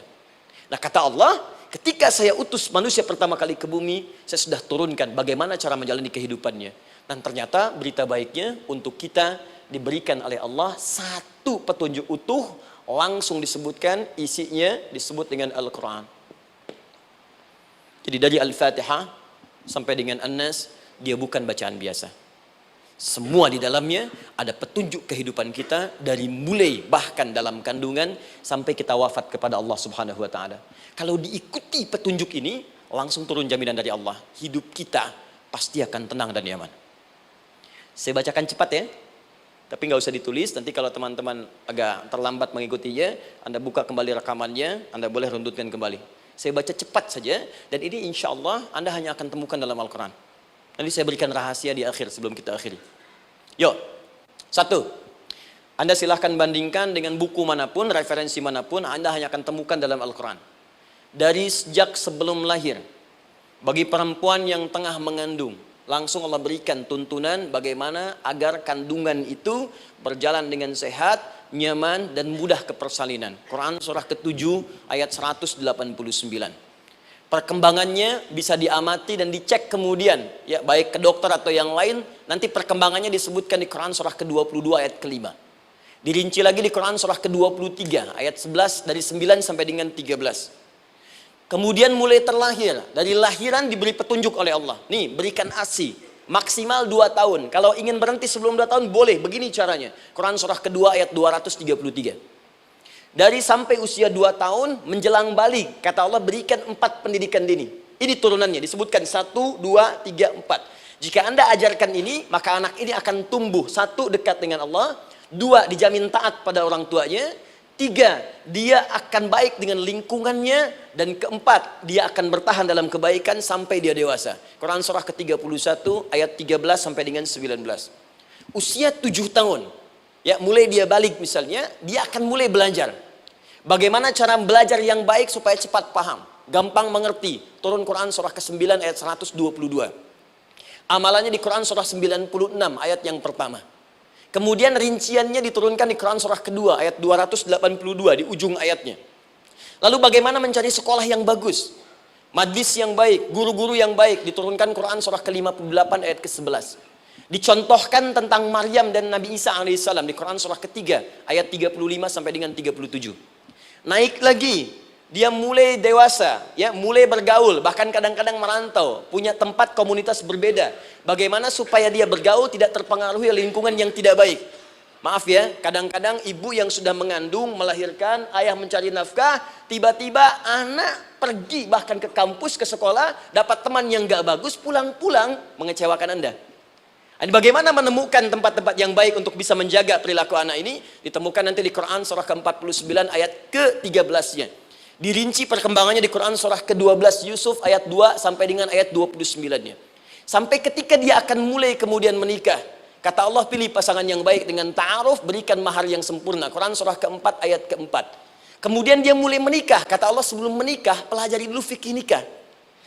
Nah, kata Allah, ketika saya utus manusia pertama kali ke bumi, saya sudah turunkan bagaimana cara menjalani kehidupannya. Dan ternyata berita baiknya untuk kita diberikan oleh Allah satu petunjuk utuh, langsung disebutkan, isinya disebut dengan Al-Quran. Jadi dari Al-Fatihah sampai dengan An-Nas, dia bukan bacaan biasa. Semua di dalamnya ada petunjuk kehidupan kita dari mulai bahkan dalam kandungan sampai kita wafat kepada Allah Subhanahu wa taala. Kalau diikuti petunjuk ini, langsung turun jaminan dari Allah. Hidup kita pasti akan tenang dan nyaman. Saya bacakan cepat ya. Tapi nggak usah ditulis, nanti kalau teman-teman agak terlambat mengikutinya, Anda buka kembali rekamannya, Anda boleh runtutkan kembali. Saya baca cepat saja, dan ini insya Allah Anda hanya akan temukan dalam Al-Quran. Nanti saya berikan rahasia di akhir sebelum kita akhiri. Yuk, satu, Anda silahkan bandingkan dengan buku manapun, referensi manapun, Anda hanya akan temukan dalam Al-Quran. Dari sejak sebelum lahir, bagi perempuan yang tengah mengandung, langsung Allah berikan tuntunan bagaimana agar kandungan itu berjalan dengan sehat, nyaman, dan mudah ke persalinan. Quran surah ke-7 ayat 189. Perkembangannya bisa diamati dan dicek kemudian, ya, baik ke dokter atau yang lain. Nanti perkembangannya disebutkan di Quran surah ke-22 ayat ke-5. Dirinci lagi di Quran surah ke-23 ayat 11 dari 9 sampai dengan 13. Kemudian mulai terlahir, dari lahiran diberi petunjuk oleh Allah. Nih, berikan ASI, maksimal 2 tahun. Kalau ingin berhenti sebelum 2 tahun, boleh, begini caranya. Quran surah kedua ayat 233. Dari sampai usia 2 tahun, menjelang balik, kata Allah berikan 4 pendidikan dini. Ini turunannya, disebutkan 1, 2, 3, 4. Jika Anda ajarkan ini, maka anak ini akan tumbuh. 1, dekat dengan Allah. 2, dijamin taat pada orang tuanya. 3, dia akan baik dengan lingkungannya. Dan 4, dia akan bertahan dalam kebaikan sampai dia dewasa. Quran surah ke-31 ayat 13 sampai dengan 19. Usia 7 tahun, ya, mulai dia balik misalnya, dia akan mulai belajar. Bagaimana cara belajar yang baik supaya cepat paham, gampang mengerti. Turun Quran surah ke-9 ayat 122. Amalannya di Quran surah 96 ayat yang pertama. Kemudian rinciannya diturunkan di Quran surah kedua ayat 282 di ujung ayatnya. Lalu bagaimana mencari sekolah yang bagus, majlis yang baik, guru-guru yang baik, diturunkan Quran surah ke-58 ayat ke-11. Dicontohkan tentang Maryam dan Nabi Isa alaihissalam di Quran surah ketiga ayat 35 sampai dengan 37. Naik lagi, dia mulai dewasa, ya, mulai bergaul, bahkan kadang-kadang merantau, punya tempat komunitas berbeda. Bagaimana supaya dia bergaul tidak terpengaruhi lingkungan yang tidak baik. Maaf ya, kadang-kadang ibu yang sudah mengandung, melahirkan, ayah mencari nafkah, tiba-tiba anak pergi bahkan ke kampus, ke sekolah, dapat teman yang gak bagus, pulang-pulang mengecewakan Anda. Ini bagaimana menemukan tempat-tempat yang baik untuk bisa menjaga perilaku anak ini? Ditemukan nanti di Quran surah ke-49 ayat ke-13-nya. Dirinci perkembangannya di Quran surah ke-12 Yusuf ayat 2 sampai dengan ayat 29-nya. Sampai ketika dia akan mulai kemudian menikah. Kata Allah, pilih pasangan yang baik dengan ta'aruf, berikan mahar yang sempurna. Quran surah ke-4 ayat ke-4. Kemudian dia mulai menikah. Kata Allah, sebelum menikah, pelajari dulu fikih nikah.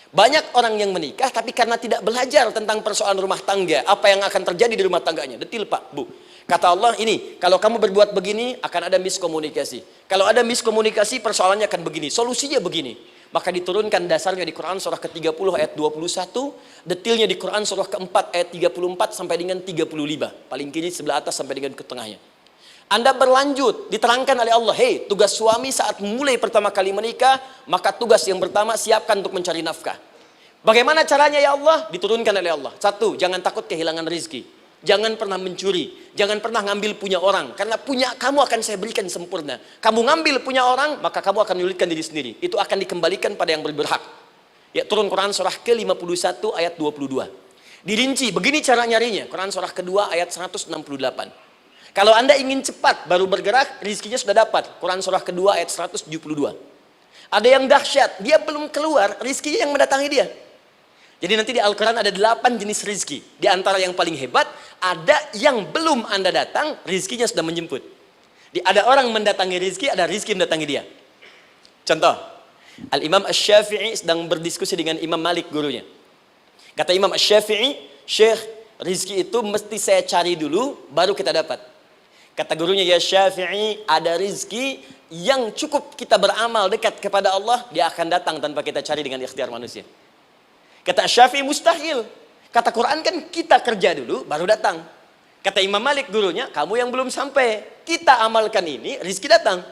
Banyak orang yang menikah, tapi karena tidak belajar tentang persoalan rumah tangga, apa yang akan terjadi di rumah tangganya. Detil Pak, Bu. Kata Allah, ini, kalau kamu berbuat begini, akan ada miskomunikasi. Kalau ada miskomunikasi, persoalannya akan begini. Solusinya begini. Maka diturunkan dasarnya di Quran surah ke-30 ayat 21, detilnya di Quran surah ke-4 ayat 34 sampai dengan 35. Paling kiri sebelah atas sampai dengan ke tengahnya. Anda berlanjut, diterangkan oleh Allah, hei, tugas suami saat mulai pertama kali menikah, maka tugas yang pertama siapkan untuk mencari nafkah. Bagaimana caranya ya Allah? Diturunkan oleh Allah. Satu, jangan takut kehilangan rezeki. Jangan pernah mencuri, jangan pernah ngambil punya orang, karena punya kamu akan saya berikan sempurna. Kamu ngambil punya orang, maka kamu akan menyulitkan diri sendiri. Itu akan dikembalikan pada yang berhak. Ya, turun Quran surah ke-51 ayat 22. Dirinci, begini cara nyarinya. Quran surah kedua ayat 168. Kalau Anda ingin cepat baru bergerak, rizkinya sudah dapat. Quran surah kedua ayat 172. Ada yang dahsyat, dia belum keluar, rizkinya yang mendatangi dia. Jadi nanti di Al-Quran ada 8 jenis rizki. Di antara yang paling hebat, ada yang belum Anda datang, rizkinya sudah menjemput. Ada orang mendatangi rizki, ada rizki mendatangi dia. Contoh, Al-Imam Asy-Syafi'i sedang berdiskusi dengan Imam Malik gurunya. Kata Imam Asy-Syafi'i, Syekh, rizki itu mesti saya cari dulu, baru kita dapat. Kata gurunya, ya Syafi'i, ada rizki yang cukup kita beramal dekat kepada Allah, dia akan datang tanpa kita cari dengan ikhtiar manusia. Kata Syafi'i, mustahil. Kata Quran kan kita kerja dulu baru datang. Kata Imam Malik gurunya, kamu yang belum sampai, kita amalkan ini, rizki datang.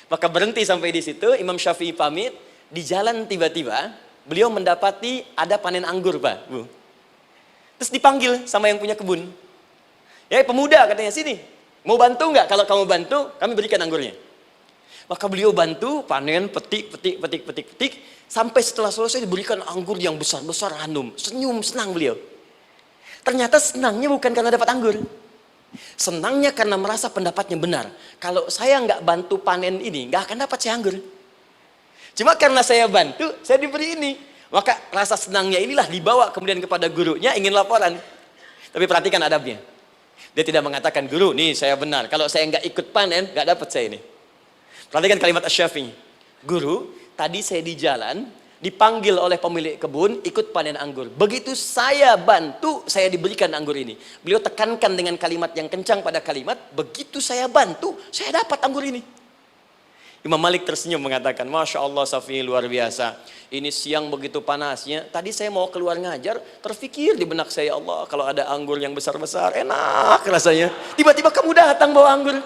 Maka berhenti sampai di situ. Imam Syafi'i pamit. Di jalan tiba-tiba beliau mendapati ada panen anggur, Pak, Bu. Terus dipanggil sama yang punya kebun. Ya, pemuda katanya, sini, mau bantu nggak? Kalau kamu bantu, kami berikan anggurnya. Maka beliau bantu, panen, petik. Sampai setelah selesai diberikan anggur yang besar-besar, hanum. Senyum, senang beliau. Ternyata senangnya bukan karena dapat anggur. Senangnya karena merasa pendapatnya benar. Kalau saya nggak bantu panen ini, nggak akan dapat saya anggur. Cuma karena saya bantu, saya diberi ini. Maka rasa senangnya inilah dibawa kemudian kepada gurunya, ingin laporan. Tapi perhatikan adabnya. Dia tidak mengatakan, guru, nih saya benar. Kalau saya nggak ikut panen, nggak dapat saya ini. Perhatikan kalimat Asy-Syafi'i. Guru, tadi saya di jalan, dipanggil oleh pemilik kebun, ikut panen anggur. Begitu saya bantu, saya diberikan anggur ini. Beliau tekankan dengan kalimat yang kencang pada kalimat, begitu saya bantu, saya dapat anggur ini. Imam Malik tersenyum mengatakan, Masya Allah Syafi'i, luar biasa. Ini siang begitu panasnya, tadi saya mau keluar ngajar, terfikir di benak saya, Allah, kalau ada anggur yang besar-besar, enak rasanya. Tiba-tiba kamu datang bawa anggur.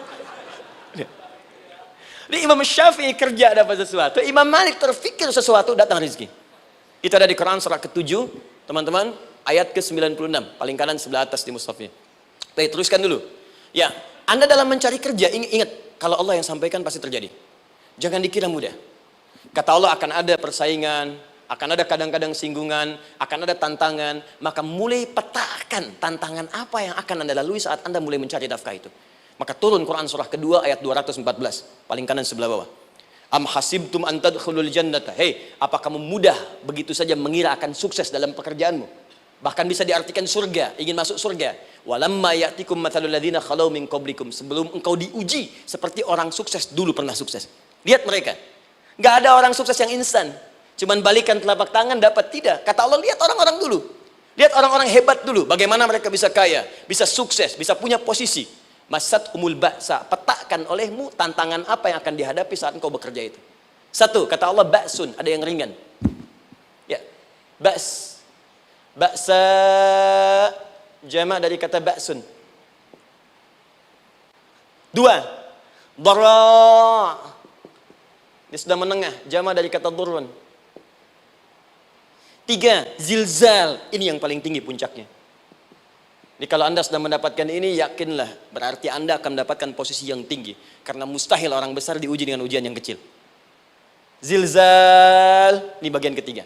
Jadi Imam Syafi'i kerja dapat sesuatu, Imam Malik terfikir sesuatu, datang rezeki. Itu ada di Quran surah ke-7, teman-teman, ayat ke-96, paling kanan sebelah atas di mushafnya. Baik, teruskan dulu. Ya, Anda dalam mencari kerja, ingat, kalau Allah yang sampaikan pasti terjadi. Jangan dikira mudah. Kata Allah akan ada persaingan, akan ada kadang-kadang singgungan, akan ada tantangan, maka mulai petakan tantangan apa yang akan Anda lalui saat Anda mulai mencari nafkah itu. Maka turun Quran surah kedua ayat 214, paling kanan sebelah bawah. Am hasibtum an tadkhulul jannata. Hei, apa kamu mudah begitu saja mengira akan sukses dalam pekerjaanmu? Bahkan bisa diartikan surga, ingin masuk surga. Walamma ya'tikum mathalul ladzina khalau min qablikum. Sebelum engkau diuji seperti orang sukses dulu pernah sukses. Lihat mereka. Enggak ada orang sukses yang instan. Cuman balikan telapak tangan dapat, tidak. Kata Allah, lihat orang-orang dulu. Lihat orang-orang hebat dulu, bagaimana mereka bisa kaya, bisa sukses, bisa punya posisi. Masat umul ba'sa, petakan olehmu tantangan apa yang akan dihadapi saat engkau bekerja itu. Satu, kata Allah ba'sun, ada yang ringan. Ya, ba's. Ba'sa jamak dari kata ba'sun. Dua, dara. Ini sudah menengah, jamak dari kata durun. Tiga, zilzal. Ini yang paling tinggi puncaknya. Jadi kalau Anda sudah mendapatkan ini, yakinlah, berarti Anda akan mendapatkan posisi yang tinggi. Karena mustahil orang besar diuji dengan ujian yang kecil. Zilzal, ini bagian ketiga.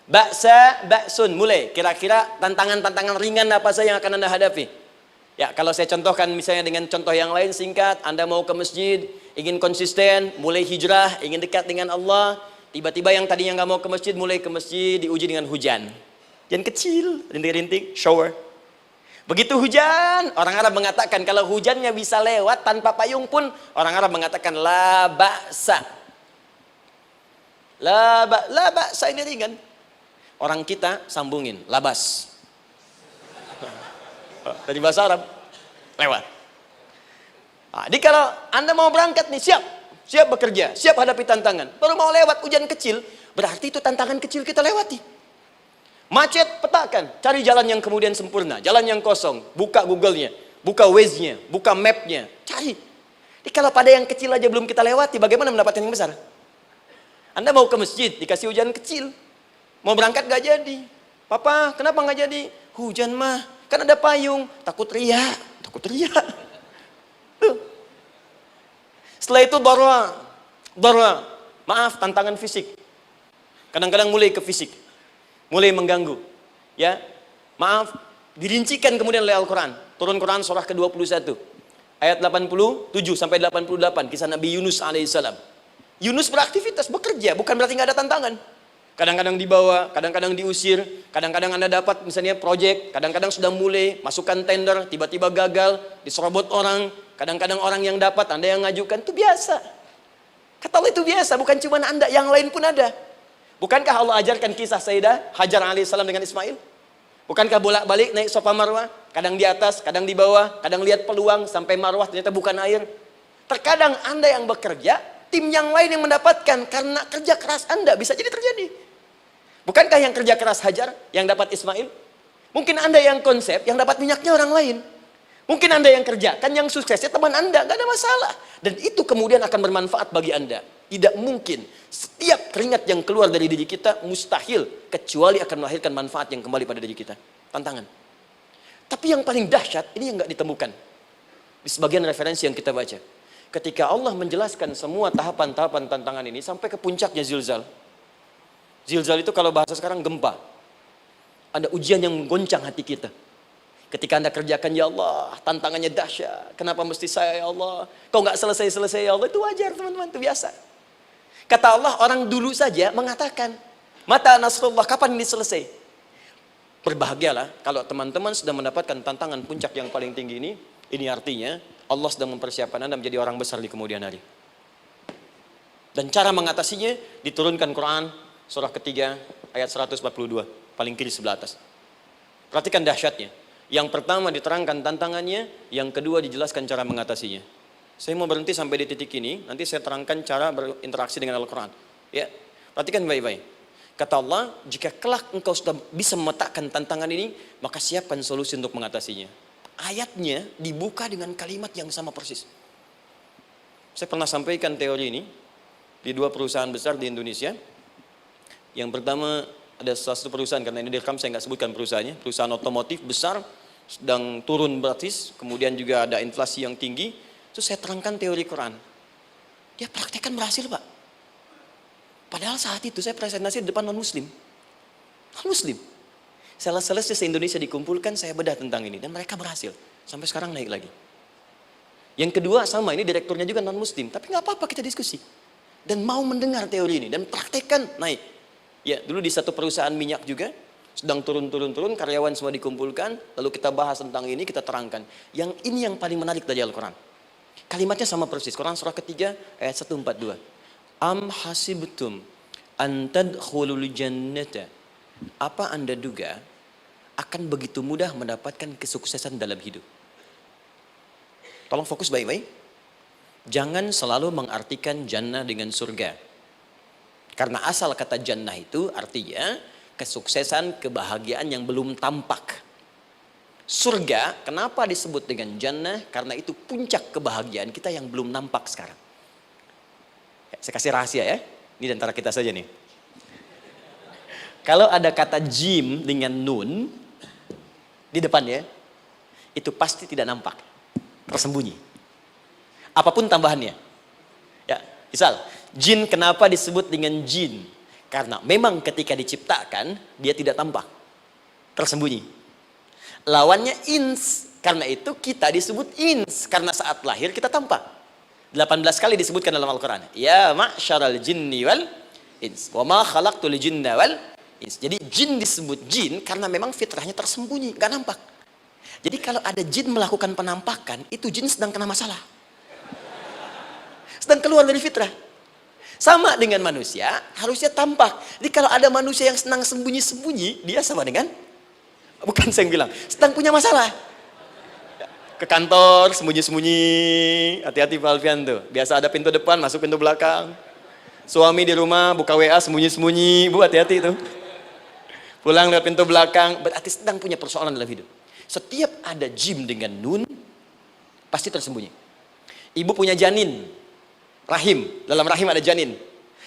Ba'sa, ba'sun, mulai. Kira-kira tantangan-tantangan ringan apa saja yang akan Anda hadapi? Ya, kalau saya contohkan misalnya dengan contoh yang lain singkat, Anda mau ke masjid, ingin konsisten, mulai hijrah, ingin dekat dengan Allah, tiba-tiba yang tadinya nggak mau ke masjid, mulai ke masjid, diuji dengan hujan. Hujan kecil, rintik-rintik, shower. Begitu hujan, orang Arab mengatakan kalau hujannya bisa lewat tanpa payung pun, orang Arab mengatakan la ba'sa. La ba'sa ini ringan. Orang kita sambungin, labas. Dari bahasa Arab, lewat. Nah, jadi kalau Anda mau berangkat nih, siap bekerja, siap hadapi tantangan. Baru mau lewat hujan kecil, berarti itu tantangan kecil kita lewati. Macet, petakan, cari jalan yang kemudian sempurna, jalan yang kosong, buka Google-nya, buka Waze-nya, buka map-nya, cari. Jadi kalau pada yang kecil aja belum kita lewati, bagaimana mendapatkan yang besar? Anda mau ke masjid, dikasih hujan kecil, mau berangkat gak jadi. Papa, kenapa gak jadi? Hujan mah, kan ada payung, takut riak. Tuh. Setelah itu dara, maaf, tantangan fisik. Kadang-kadang mulai ke fisik, mulai mengganggu. Ya, maaf, dirincikan kemudian oleh Al-Quran. Turun Quran surah ke-21. Ayat 87 sampai 88, kisah Nabi Yunus alaihissalam. Yunus beraktivitas, bekerja, bukan berarti nggak ada tantangan. Kadang-kadang dibawa, kadang-kadang diusir, kadang-kadang Anda dapat misalnya proyek, kadang-kadang sudah mulai, masukkan tender, tiba-tiba gagal, diserobot orang, kadang-kadang orang yang dapat, Anda yang ngajukan, itu biasa. Kata Allah itu biasa, bukan cuma Anda, yang lain pun ada. Bukankah Allah ajarkan kisah Sayyidah Hajar alaihissalam dengan Ismail? Bukankah bolak-balik naik Safa Marwah, kadang di atas, kadang di bawah, kadang lihat peluang sampai Marwah ternyata bukan air. Terkadang Anda yang bekerja, tim yang lain yang mendapatkan karena kerja keras Anda bisa jadi terjadi. Bukankah yang kerja keras Hajar yang dapat Ismail? Mungkin Anda yang konsep, yang dapat minyaknya orang lain. Mungkin Anda yang kerjakan, yang suksesnya teman Anda, gak ada masalah. Dan itu kemudian akan bermanfaat bagi Anda. Tidak mungkin setiap keringat yang keluar dari diri kita mustahil kecuali akan melahirkan manfaat yang kembali pada diri kita. Tantangan. Tapi yang paling dahsyat ini yang nggak ditemukan di sebagian referensi yang kita baca. Ketika Allah menjelaskan semua tahapan-tahapan tantangan ini sampai ke puncaknya zilzal. Zilzal itu kalau bahasa sekarang gempa. Ada ujian yang menggoncang hati kita. Ketika Anda kerjakan, ya Allah, tantangannya dahsyat. Kenapa mesti saya, ya Allah? Kau nggak selesai-selesai, ya Allah. Itu wajar, teman-teman. Itu biasa. Kata Allah, orang dulu saja mengatakan, mata nasrullah, kapan ini selesai? Berbahagialah kalau teman-teman sudah mendapatkan tantangan puncak yang paling tinggi ini. Ini artinya Allah sedang mempersiapkan Anda menjadi orang besar di kemudian hari. Dan cara mengatasinya diturunkan Quran surah ketiga ayat 142, paling kiri sebelah atas. Perhatikan dahsyatnya. Yang pertama diterangkan tantangannya, yang kedua dijelaskan cara mengatasinya. Saya mau berhenti sampai di titik ini, nanti saya terangkan cara berinteraksi dengan Al-Quran. Ya, perhatikan baik-baik. Kata Allah, jika kelak engkau sudah bisa memetakan tantangan ini, maka siapkan solusi untuk mengatasinya. Ayatnya dibuka dengan kalimat yang sama persis. Saya pernah sampaikan teori ini di dua perusahaan besar di Indonesia. Yang pertama ada salah satu perusahaan, karena ini direkam saya nggak sebutkan perusahaannya, perusahaan otomotif besar, sedang turun gratis, kemudian juga ada inflasi yang tinggi. Terus saya terangkan teori Quran. Dia praktekkan berhasil, Pak. Padahal saat itu saya presentasi di depan non-muslim. Non-muslim. Sales-sales se-Indonesia dikumpulkan, saya bedah tentang ini. Dan mereka berhasil. Sampai sekarang naik lagi. Yang kedua sama, ini direkturnya juga non-muslim. Tapi nggak apa-apa kita diskusi. Dan mau mendengar teori ini. Dan praktekkan, naik. Ya, dulu di satu perusahaan minyak juga. Sedang turun, karyawan semua dikumpulkan. Lalu kita bahas tentang ini, kita terangkan. Yang ini yang paling menarik dari Al-Quran. Kalimatnya sama persis. Quran surah ketiga ayat 142. Am hasibtum an tadkhulul jannata. Apa Anda duga akan begitu mudah mendapatkan kesuksesan dalam hidup? Tolong fokus baik-baik. Jangan selalu mengartikan jannah dengan surga. Karena asal kata jannah itu artinya kesuksesan, kebahagiaan yang belum tampak. Surga, kenapa disebut dengan jannah? Karena itu puncak kebahagiaan kita yang belum nampak sekarang. Saya kasih rahasia ya. Ini antara kita saja nih. Kalau ada kata jim dengan nun di depannya, itu pasti tidak nampak, tersembunyi. Apapun tambahannya. Ya, misal, jin kenapa disebut dengan jin? Karena memang ketika diciptakan, dia tidak tampak, tersembunyi. Lawannya ins, karena itu kita disebut ins, karena saat lahir kita tampak. 18 kali disebutkan dalam Al-Quran. Ya ma'syaral jinni wal ins, wa ma khalaqtul jinna wal ins. Jadi jin disebut jin karena memang fitrahnya tersembunyi, nggak nampak. Jadi kalau ada jin melakukan penampakan, itu jin sedang kena masalah. Sedang keluar dari fitrah. Sama dengan manusia, harusnya tampak. Jadi kalau ada manusia yang senang sembunyi-sembunyi, dia sama dengan, bukan saya yang bilang, sedang punya masalah. Ke kantor, sembunyi-sembunyi, hati-hati Pak Alfian tuh. Biasa ada pintu depan, masuk pintu belakang. Suami di rumah, buka WA, sembunyi-sembunyi, Bu hati-hati tuh. Pulang lewat pintu belakang, berarti sedang punya persoalan dalam hidup. Setiap ada jim dengan nun, pasti tersembunyi. Ibu punya janin, rahim, dalam rahim ada janin.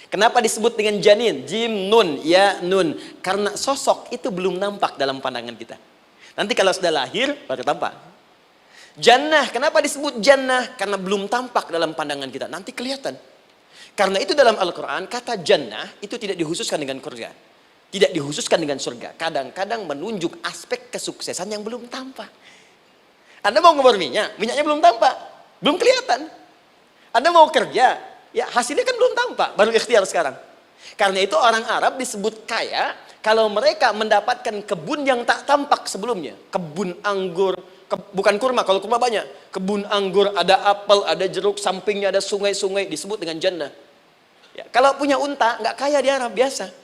Kenapa disebut dengan janin? Jim, nun, ya, nun. Karena sosok itu belum nampak dalam pandangan kita. Nanti kalau sudah lahir, baru tampak. Jannah, kenapa disebut jannah? Karena belum tampak dalam pandangan kita. Nanti kelihatan. Karena itu dalam Al-Quran, kata jannah itu tidak dikhususkan dengan surga. Tidak dikhususkan dengan surga. Kadang-kadang menunjuk aspek kesuksesan yang belum tampak. Anda mau ngebor minyak, minyaknya belum tampak. Belum kelihatan. Anda mau kerja, ya hasilnya kan belum tampak. Baru ikhtiar sekarang. Karena itu orang Arab disebut kaya kalau mereka mendapatkan kebun yang tak tampak sebelumnya. Kebun anggur, bukan kurma, kalau kurma banyak. Kebun anggur, ada apel, ada jeruk, sampingnya ada sungai-sungai, disebut dengan jannah. Ya, kalau punya unta, nggak kaya di Arab, biasa.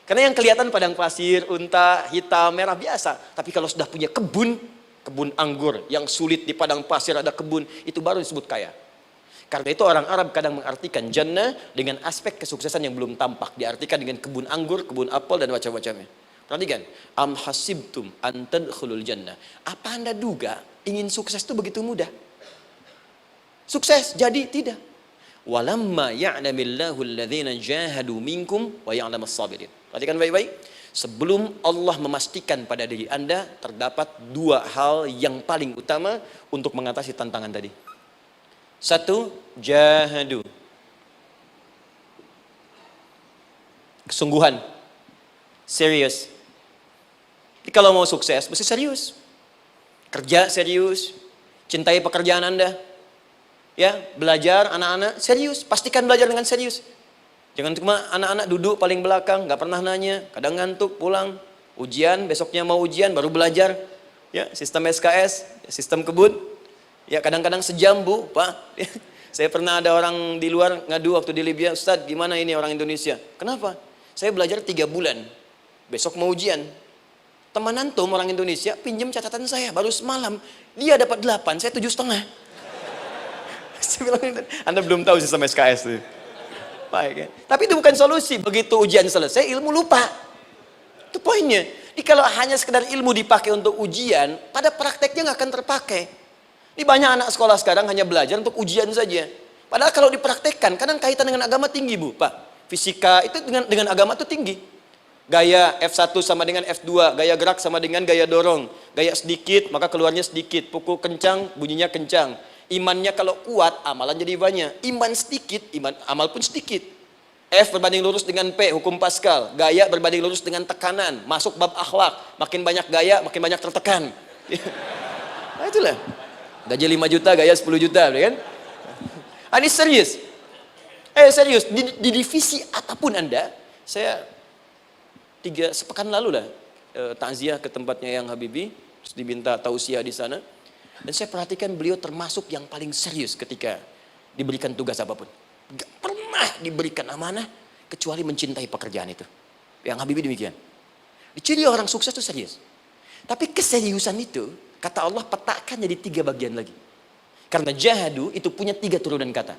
Karena yang kelihatan padang pasir, unta, hitam, merah, biasa. Tapi kalau sudah punya kebun, kebun anggur, yang sulit di padang pasir ada kebun, itu baru disebut kaya. Karena itu orang Arab kadang mengartikan jannah dengan aspek kesuksesan yang belum tampak. Diartikan dengan kebun anggur, kebun apel, dan macam-macamnya. Perhatikan, am hasibtum an tadkhulul jannah. Apa Anda duga ingin sukses itu begitu mudah? Sukses jadi tidak. Walamma ya'lamillahu alladhina jahadu minkum wa ya'lamas sabirin. Perhatikan baik-baik. Sebelum Allah memastikan pada diri Anda terdapat dua hal yang paling utama untuk mengatasi tantangan tadi. Satu, jahadu. Kesungguhan. Serius. Jadi kalau mau sukses, mesti serius. Kerja serius. Cintai pekerjaan Anda. Ya, belajar anak-anak serius. Pastikan belajar dengan serius. Jangan cuma anak-anak duduk paling belakang, nggak pernah nanya, kadang ngantuk, pulang. Ujian, besoknya mau ujian, baru belajar. Ya, sistem SKS, sistem kebun. Ya, kadang-kadang sejam, Bu, Pak. Saya pernah ada orang di luar ngadu waktu di Libya, Ustadz, gimana ini orang Indonesia? Kenapa? Saya belajar 3 bulan. Besok mau ujian. Teman antum orang Indonesia pinjam catatan saya baru semalam. Dia dapat 8, saya 7,5. Saya bilang, Anda belum tahu sistem SKS itu. Baik, ya. Tapi itu bukan solusi. Begitu ujian selesai, ilmu lupa. Itu poinnya. Jadi kalau hanya sekedar ilmu dipakai untuk ujian, pada prakteknya nggak akan terpakai. Ini banyak anak sekolah sekarang hanya belajar untuk ujian saja. Padahal kalau dipraktekkan, kadang kaitan dengan agama tinggi, Bu, Pak. Fisika itu dengan agama itu tinggi. Gaya F1 sama dengan F2, gaya gerak sama dengan gaya dorong. Gaya sedikit, maka keluarnya sedikit. Pukul kencang, bunyinya kencang. Imannya kalau kuat, amalan jadi banyak. Iman sedikit, amal pun sedikit. F berbanding lurus dengan P, hukum Pascal. Gaya berbanding lurus dengan tekanan. Masuk bab akhlak. Makin banyak gaya, makin banyak tertekan. Nah itulah. Gaji 5 juta, gaya 10 juta. Kan? Ini serius. Serius. Di divisi apapun Anda, saya 3 sepekan lalu lah takziah ke tempatnya yang Habibie, terus diminta tausiah di sana. Dan saya perhatikan beliau termasuk yang paling serius ketika diberikan tugas apapun. Gak pernah diberikan amanah kecuali mencintai pekerjaan itu. Yang Habibie demikian. Ciri orang sukses itu serius. Tapi keseriusan itu, kata Allah petakan jadi 3 bagian lagi. Karena jahadu itu punya 3 turunan kata.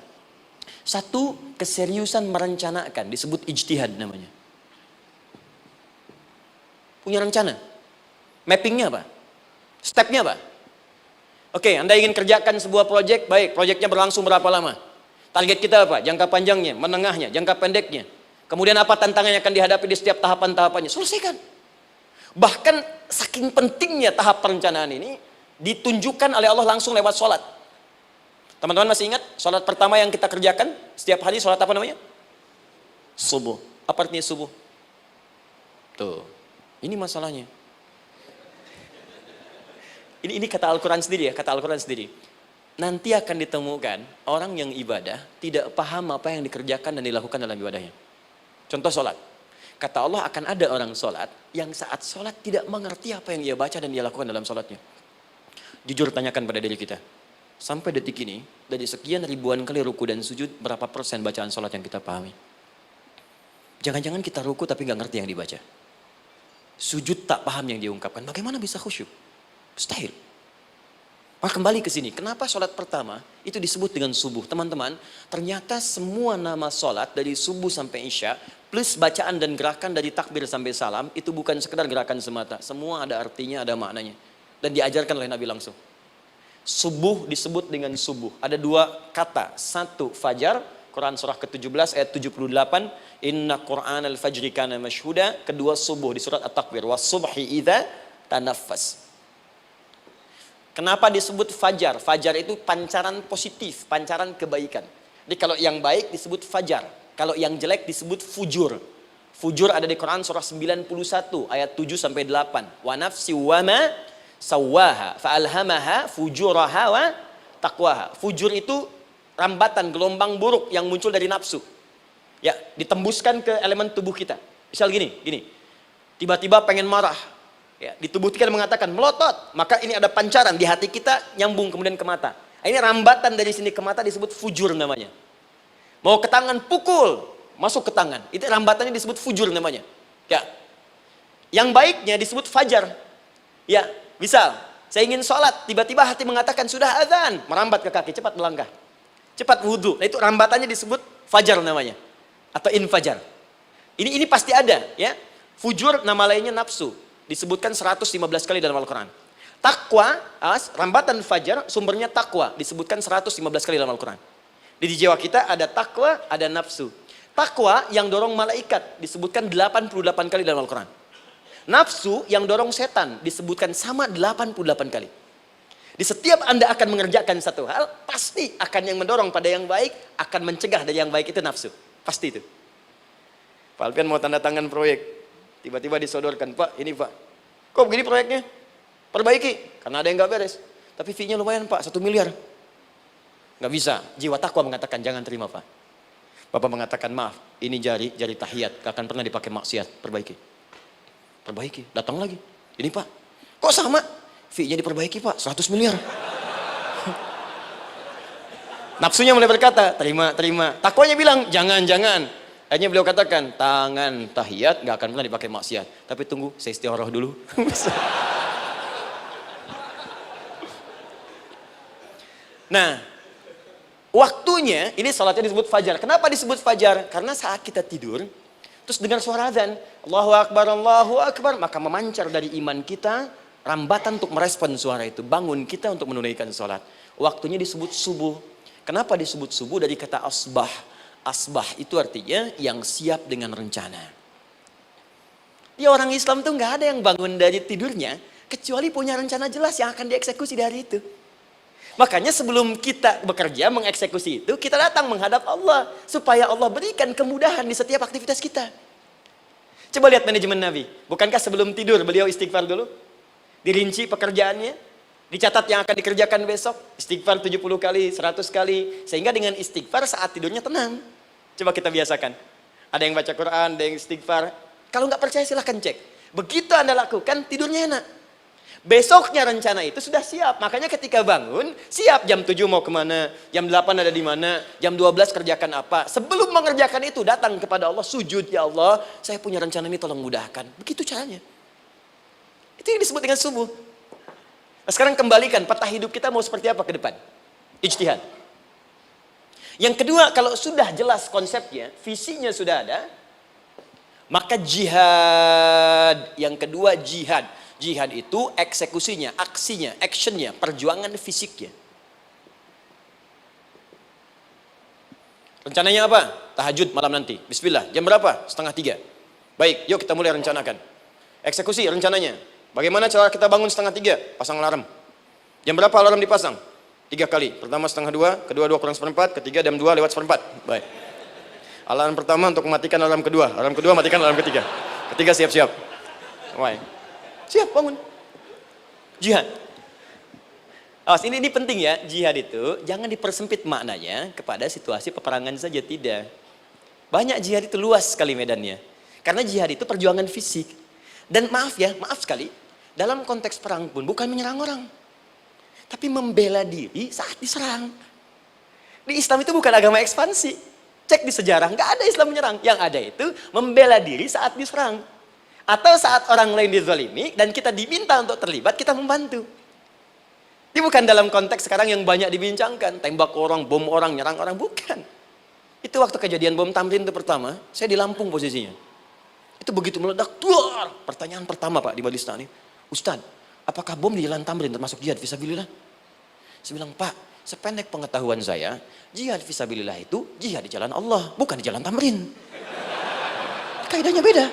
Satu, keseriusan merencanakan, disebut ijtihad namanya. Punya rencana. Mappingnya apa? Stepnya apa? Oke, Anda ingin kerjakan sebuah proyek, baik, proyeknya berlangsung berapa lama? Target kita apa? Jangka panjangnya, menengahnya, jangka pendeknya. Kemudian apa tantangan yang akan dihadapi di setiap tahapan-tahapannya? Selesaikan. Bahkan saking pentingnya tahap perencanaan ini, ditunjukkan oleh Allah langsung lewat sholat. Teman-teman masih ingat sholat pertama yang kita kerjakan setiap hari, sholat apa namanya? Subuh. Apa artinya subuh? Tuh, ini masalahnya. Ini kata Al-Quran sendiri ya, kata Al-Quran sendiri. Nanti akan ditemukan orang yang ibadah tidak paham apa yang dikerjakan dan dilakukan dalam ibadahnya. Contoh sholat. Kata Allah akan ada orang sholat yang saat sholat tidak mengerti apa yang ia baca dan dia lakukan dalam sholatnya. Jujur tanyakan pada diri kita. Sampai detik ini, dari sekian ribuan kali ruku dan sujud, berapa persen bacaan sholat yang kita pahami? Jangan-jangan kita ruku tapi nggak ngerti yang dibaca. Sujud tak paham yang diungkapkan. Bagaimana bisa khusyuk? Mustahil. Maka kembali ke sini. Kenapa sholat pertama itu disebut dengan subuh? Teman-teman, ternyata semua nama sholat dari subuh sampai isya, plus bacaan dan gerakan dari takbir sampai salam, itu bukan sekedar gerakan semata. Semua ada artinya, ada maknanya. Dan diajarkan oleh Nabi langsung. Subuh disebut dengan subuh. Ada 2 kata. Satu, fajar. Quran surah ke-17 ayat 78. Inna Qur'an al-fajri kana mashhuda. Kedua, subuh di surat At-Takwir. Was-subhi idza tanaffas. Kenapa disebut fajar? Fajar itu pancaran positif, pancaran kebaikan. Jadi kalau yang baik disebut fajar. Kalau yang jelek disebut fujur. Fujur ada di Quran surah 91 ayat 7 sampai 8. Wa nafsi wa ma sawaha fa'alhamaha fujuraha wa taqwaha. Fujur itu rambatan, gelombang buruk yang muncul dari nafsu. Ya, ditembuskan ke elemen tubuh kita. Misal gini. Tiba-tiba pengen marah. Ya, di tubuh kita mengatakan melotot, maka ini ada pancaran di hati kita nyambung kemudian ke mata. Ini rambatan dari sini ke mata disebut fujur namanya. Mau ke tangan pukul, masuk ke tangan. Itu rambatannya disebut fujur namanya. Ya. Yang baiknya disebut fajar. Ya, misal saya ingin sholat, tiba-tiba hati mengatakan sudah azan, merambat ke kaki, cepat melangkah. Cepat wudhu. Nah, itu rambatannya disebut fajar namanya. Atau infajar. Ini pasti ada, ya. Fujur nama lainnya nafsu. Disebutkan 115 kali dalam Al-Quran. Takwa, rambatan fajar, sumbernya takwa. Disebutkan 115 kali dalam Al-Quran. Di jiwa kita ada takwa, ada nafsu. Takwa yang dorong malaikat, disebutkan 88 kali dalam Al-Quran. Nafsu yang dorong setan, disebutkan sama 88 kali. Di setiap Anda akan mengerjakan satu hal, pasti akan yang mendorong pada yang baik, akan mencegah dari yang baik itu nafsu. Pasti itu. Pak Alpian mau tanda tangan proyek. Tiba-tiba disodorkan, Pak, ini Pak. Kok begini proyeknya? Perbaiki, karena ada yang gak beres. Tapi fee-nya lumayan Pak, 1 miliar. Gak bisa, jiwa takwa mengatakan jangan terima Pak. Bapak mengatakan maaf, ini jari tahiyat, gak akan pernah dipakai maksiat, perbaiki. Perbaiki, datang lagi. Ini Pak, kok sama? Fee-nya diperbaiki Pak, 100 miliar. Nafsunya mulai berkata, terima. Takwanya bilang, jangan. Akhirnya beliau katakan, tangan tahiyat gak akan pernah dipakai maksiat. Tapi tunggu, saya istiqoroh dulu. Nah, waktunya, ini salatnya disebut fajar. Kenapa disebut fajar? Karena saat kita tidur, terus dengar suara azan, Allahu Akbar, maka memancar dari iman kita, rambatan untuk merespon suara itu. Bangun kita untuk menunaikan salat. Waktunya disebut subuh. Kenapa disebut subuh? Dari kata asbah. Asbah itu artinya yang siap dengan rencana. Ya, orang Islam tuh nggak ada yang bangun dari tidurnya kecuali punya rencana jelas yang akan dieksekusi dari itu. Makanya sebelum kita bekerja mengeksekusi itu, kita datang menghadap Allah supaya Allah berikan kemudahan di setiap aktivitas kita. Coba lihat manajemen Nabi. Bukankah sebelum tidur beliau istighfar dulu? Dirinci pekerjaannya, dicatat yang akan dikerjakan besok, istighfar 70 kali, 100 kali, sehingga dengan istighfar saat tidurnya tenang. Coba kita biasakan. Ada yang baca Quran, ada yang istighfar. Kalau nggak percaya silahkan cek. Begitu Anda lakukan, tidurnya enak. Besoknya rencana itu sudah siap. Makanya ketika bangun, siap jam 7 mau kemana, jam 8 ada di mana, jam 12 kerjakan apa. Sebelum mengerjakan itu, datang kepada Allah, sujud, ya Allah, saya punya rencana ini tolong mudahkan. Begitu caranya. Itu yang disebut dengan subuh. Nah, sekarang kembalikan peta hidup kita mau seperti apa ke depan. Ijtihad. Yang kedua, kalau sudah jelas konsepnya, visinya sudah ada, maka jihad. Yang kedua jihad. Jihad itu eksekusinya, aksinya, actionnya, perjuangan fisiknya. Rencananya apa? Tahajud malam nanti. Bismillah. Jam berapa? 2:30. Baik, yuk kita mulai rencanakan. Eksekusi rencananya. Bagaimana cara kita bangun 2:30? Pasang alarm. Jam berapa alarm dipasang? 3 kali. Pertama 1:30, kedua 2 kurang 1/4, ketiga jam 2 lewat 1/4. Baik. Alarm pertama untuk mematikan alarm kedua. Alarm kedua matikan alarm ketiga. Ketiga siap-siap. Baik. Siap bangun. Jihad. Awas, ini penting ya, jihad itu jangan dipersempit maknanya kepada situasi peperangan saja, tidak. Banyak jihad itu luas sekali medannya. Karena jihad itu perjuangan fisik. Dan maaf sekali, dalam konteks perang pun bukan menyerang orang. Tapi membela diri saat diserang. Di Islam itu bukan agama ekspansi. Cek di sejarah, nggak ada Islam menyerang. Yang ada itu membela diri saat diserang. Atau saat orang lain dizalimi dan kita diminta untuk terlibat, kita membantu. Ini bukan dalam konteks sekarang yang banyak dibincangkan, tembak orang, bom orang, nyerang orang, bukan. Itu waktu kejadian bom Tamrin itu pertama, saya di Lampung posisinya. Itu begitu meledak, duar. Pertanyaan pertama Pak di Majelis Taklim, Ustadz, apakah bom di Jalan Tamrin termasuk jihad fisabilillah? Saya bilang, Pak, sependek pengetahuan saya, jihad fisabilillah itu jihad di jalan Allah, bukan di Jalan Tamrin. Kaidahnya beda.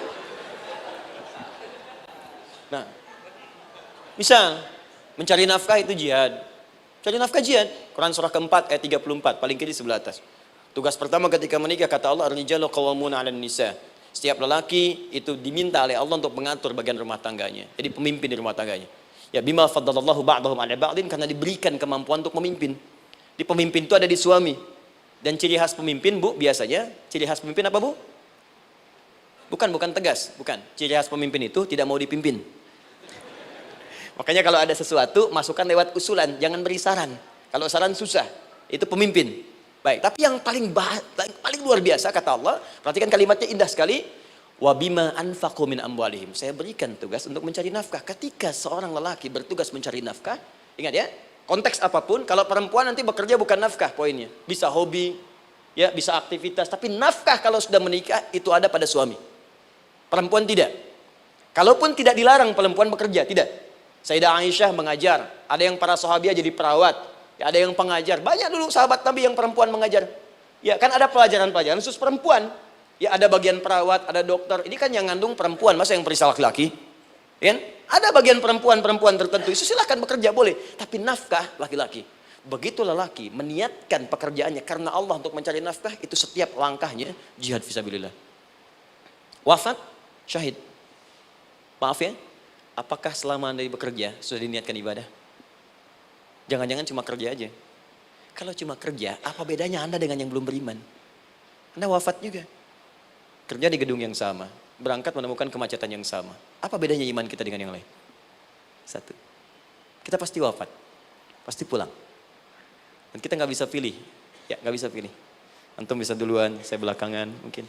Nah, misal mencari nafkah itu jihad. Cari nafkah jihad. Quran surah keempat ayat 34, paling kiri sebelah atas. Tugas pertama ketika menikah, kata Allah, ar-rijalu qawwamuna 'alan nisa. Setiap lelaki itu diminta oleh Allah untuk mengatur bagian rumah tangganya. Jadi pemimpin di rumah tangganya. Ya bima faddalallahu ba'dahum 'ala ba'din, karena diberikan kemampuan untuk memimpin. Di pemimpin itu ada di suami. Dan ciri khas pemimpin, Bu, biasanya ciri khas pemimpin apa, Bu? Bukan tegas, bukan. Ciri khas pemimpin itu tidak mau dipimpin. Makanya kalau ada sesuatu, masukkan lewat usulan, jangan beri saran. Kalau saran susah, itu pemimpin. Baik, tapi yang paling luar biasa kata Allah, perhatikan kalimatnya indah sekali. Wa bima anfaqu min amwalihim. Saya berikan tugas untuk mencari nafkah. Ketika seorang lelaki bertugas mencari nafkah, ingat ya, konteks apapun, kalau perempuan nanti bekerja bukan nafkah poinnya. Bisa hobi, ya, bisa aktivitas, tapi nafkah kalau sudah menikah itu ada pada suami. Perempuan tidak. Kalaupun tidak dilarang perempuan bekerja, tidak. Sayyidah Aisyah mengajar, ada yang para sahabiah jadi perawat, ya, ada yang pengajar. Banyak dulu sahabat Nabi yang perempuan mengajar. Ya, kan ada pelajaran-pelajaran khusus perempuan. Ya, ada bagian perawat, ada dokter. Ini kan yang ngandung perempuan, masa yang periksa laki-laki? Ya, ada bagian perempuan tertentu, itu silahkan bekerja boleh. Tapi nafkah laki-laki. Begitu lelaki meniatkan pekerjaannya karena Allah untuk mencari nafkah, itu setiap langkahnya jihad fisabilillah. Wafat, syahid. Maaf ya. Apakah selama Anda bekerja sudah diniatkan ibadah? Jangan-jangan cuma kerja aja. Kalau cuma kerja, apa bedanya Anda dengan yang belum beriman? Anda wafat juga. Kerja di gedung yang sama. Berangkat menemukan kemacetan yang sama. Apa bedanya iman kita dengan yang lain? Satu. Kita pasti wafat. Pasti pulang. Dan kita nggak bisa pilih. Ya, nggak bisa pilih. Antum bisa duluan, saya belakangan mungkin.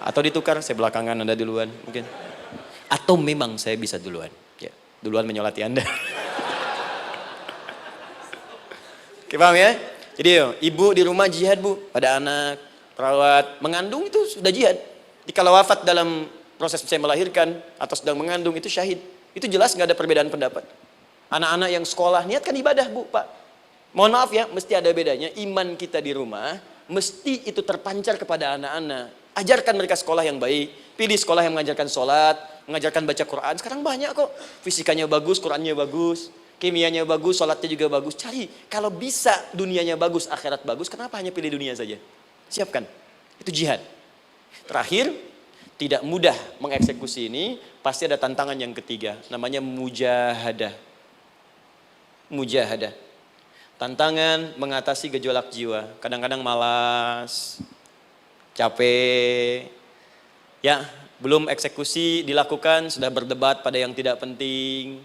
Atau ditukar, saya belakangan, Anda duluan mungkin. Atau memang saya bisa duluan. Ya, duluan menyolati Anda. Oke, paham ya? Jadi ibu di rumah jihad, Bu. Pada anak, perawat, mengandung itu sudah jihad. Jadi kalau wafat dalam proses saya melahirkan atau sedang mengandung itu syahid. Itu jelas nggak ada perbedaan pendapat. Anak-anak yang sekolah niatkan ibadah, Bu, Pak. Mohon maaf ya, mesti ada bedanya. Iman kita di rumah mesti itu terpancar kepada anak-anak. Ajarkan mereka sekolah yang baik. Pilih sekolah yang mengajarkan sholat, mengajarkan baca Quran. Sekarang banyak kok. Fisikanya bagus, Qurannya bagus, kimianya bagus, sholatnya juga bagus. Cari. Kalau bisa dunianya bagus, akhirat bagus, kenapa hanya pilih dunia saja? Siapkan. Itu jihad. Terakhir, tidak mudah mengeksekusi ini. Pasti ada tantangan yang ketiga. Namanya mujahadah. Mujahadah. Tantangan mengatasi gejolak jiwa. Kadang-kadang malas, capek, ya, belum eksekusi dilakukan, sudah berdebat pada yang tidak penting,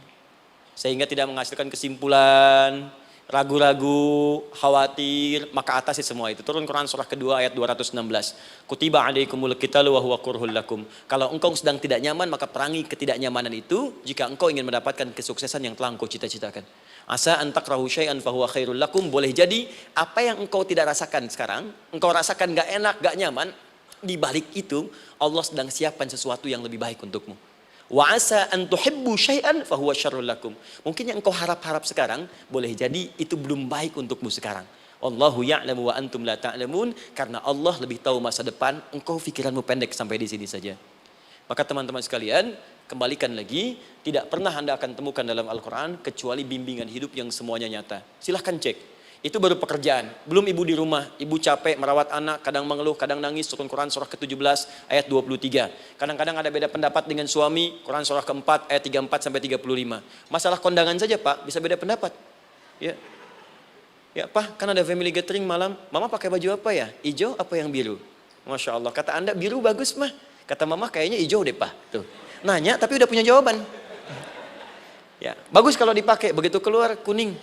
sehingga tidak menghasilkan kesimpulan. ragu-ragu, khawatir, maka atasi semua itu. Turun Quran surah kedua ayat 216. Kutiba alaikumul qitalu wa huwa kurhul lakum. Kalau engkau sedang tidak nyaman, maka perangi ketidaknyamanan itu jika engkau ingin mendapatkan kesuksesan yang telah engkau cita-citakan. Asa an takrahu syai'an fa huwa khairul lakum. Boleh jadi apa yang engkau tidak rasakan sekarang, engkau rasakan gak enak, gak nyaman, di balik itu Allah sedang siapkan sesuatu yang lebih baik untukmu. Wa asa an tuhibbu syai'an fa huwa syarrul lakum. Mungkin yang engkau harap-harap sekarang boleh jadi itu belum baik untukmu sekarang. Allahu ya'lamu wa antum la ta'lamun, karena Allah lebih tahu masa depan, engkau pikiranmu pendek sampai di sini saja. Maka teman-teman sekalian, kembalikan lagi, tidak pernah Anda akan temukan dalam Al-Qur'an kecuali bimbingan hidup yang semuanya nyata. Silahkan cek. Itu baru pekerjaan. Belum ibu di rumah, ibu capek merawat anak, kadang mengeluh, kadang nangis. Turun Quran surah ke-17 ayat 23. Kadang-kadang ada beda pendapat dengan suami, Quran surah ke-4 ayat 34 sampai 35. Masalah kondangan saja Pak, bisa beda pendapat. Ya. Ya Pak, kan ada family gathering malam, Mama pakai baju apa ya? Hijau apa yang biru? Masya Allah, kata Anda biru bagus mah. Kata Mama kayaknya hijau deh Pak. Tuh. Nanya tapi udah punya jawaban. Ya, bagus kalau dipakai, begitu keluar kuning.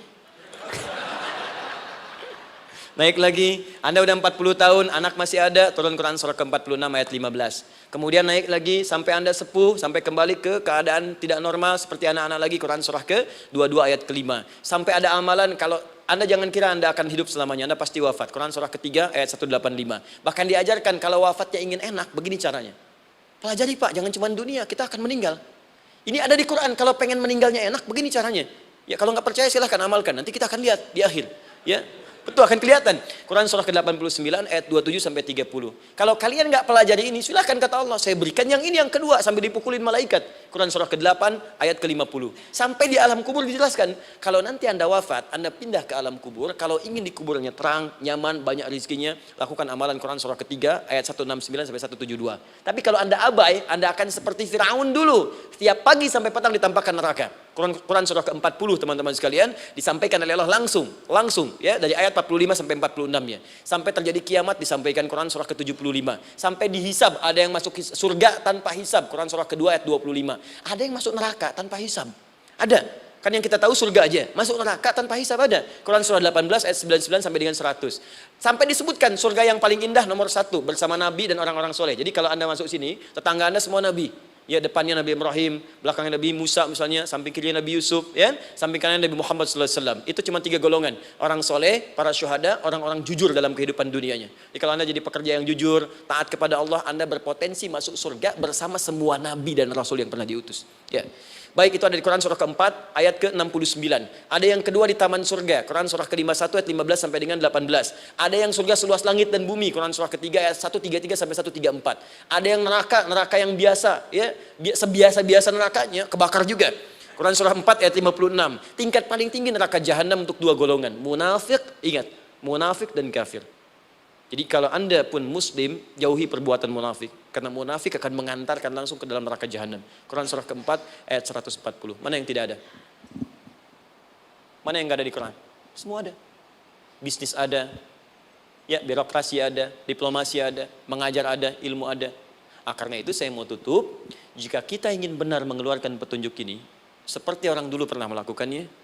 Naik lagi, Anda udah 40 tahun, anak masih ada, turun Quran surah ke-46 ayat 15. Kemudian naik lagi sampai Anda sepuh, sampai kembali ke keadaan tidak normal seperti anak-anak lagi, Quran surah ke-22 ayat ke-5. Sampai ada amalan, kalau Anda jangan kira Anda akan hidup selamanya, Anda pasti wafat. Quran surah ke-3 ayat 185. Bahkan diajarkan kalau wafatnya ingin enak, begini caranya. Pelajari Pak, jangan cuma dunia, kita akan meninggal. Ini ada di Quran, kalau pengen meninggalnya enak, begini caranya. Ya kalau nggak percaya silahkan amalkan, nanti kita akan lihat di akhir. Ya. Betul, akan kelihatan. Quran surah ke-89 ayat 27 sampai 30. Kalau kalian nggak pelajari ini, silahkan kata Allah, saya berikan yang ini yang kedua sambil dipukulin malaikat. Quran surah ke-8 ayat ke-50. Sampai di alam kubur dijelaskan, kalau nanti Anda wafat, Anda pindah ke alam kubur, kalau ingin di kuburnya terang, nyaman, banyak rezekinya, lakukan amalan Quran surah ke-3 ayat 169 sampai 172. Tapi kalau Anda abai, Anda akan seperti Firaun dulu. Setiap pagi sampai petang ditampakkan neraka. Quran surah ke-40 teman-teman sekalian disampaikan oleh Allah langsung ya, dari ayat 45 sampai 46 ya. Sampai terjadi kiamat disampaikan Quran surah ke-75. Sampai dihisab, ada yang masuk surga tanpa hisab, Quran surah kedua ayat 25. Ada yang masuk neraka tanpa hisab. Ada. Kan yang kita tahu surga aja, masuk neraka tanpa hisab ada. Quran surah 18 ayat 99 sampai dengan 100. Sampai disebutkan surga yang paling indah nomor 1 bersama Nabi dan orang-orang soleh. Jadi kalau Anda masuk sini, tetangga Anda semua Nabi. Ya, depannya Nabi Ibrahim, belakangnya Nabi Musa misalnya, samping kirinya Nabi Yusuf, ya, samping kanan Nabi Muhammad SAW. Itu cuma 3 golongan, orang soleh, para syuhada, orang-orang jujur dalam kehidupan dunianya. Jadi kalau Anda jadi pekerja yang jujur, taat kepada Allah, Anda berpotensi masuk surga bersama semua Nabi dan Rasul yang pernah diutus. Ya. Baik, itu ada di Quran surah ke-4 ayat ke-69. Ada yang kedua di taman surga, Quran surah ke-51 ayat 15 sampai dengan 18. Ada yang surga seluas langit dan bumi, Quran surah ketiga ayat 133 sampai 134. Ada yang neraka yang biasa, ya, sebiasa-biasa nerakanya kebakar juga. Quran surah 4 ayat 56. Tingkat paling tinggi neraka jahanam untuk 2 golongan, munafik, ingat, munafik dan kafir. Jadi kalau Anda pun muslim, jauhi perbuatan munafik. Karena munafik akan mengantarkan langsung ke dalam neraka jahanam. Quran surah ke-4 ayat 140. Mana yang tidak ada? Mana yang nggak ada di Quran? Semua ada. Bisnis ada, ya, birokrasi ada, diplomasi ada, mengajar ada, ilmu ada. Karena itu saya mau tutup, jika kita ingin benar mengeluarkan petunjuk ini, seperti orang dulu pernah melakukannya,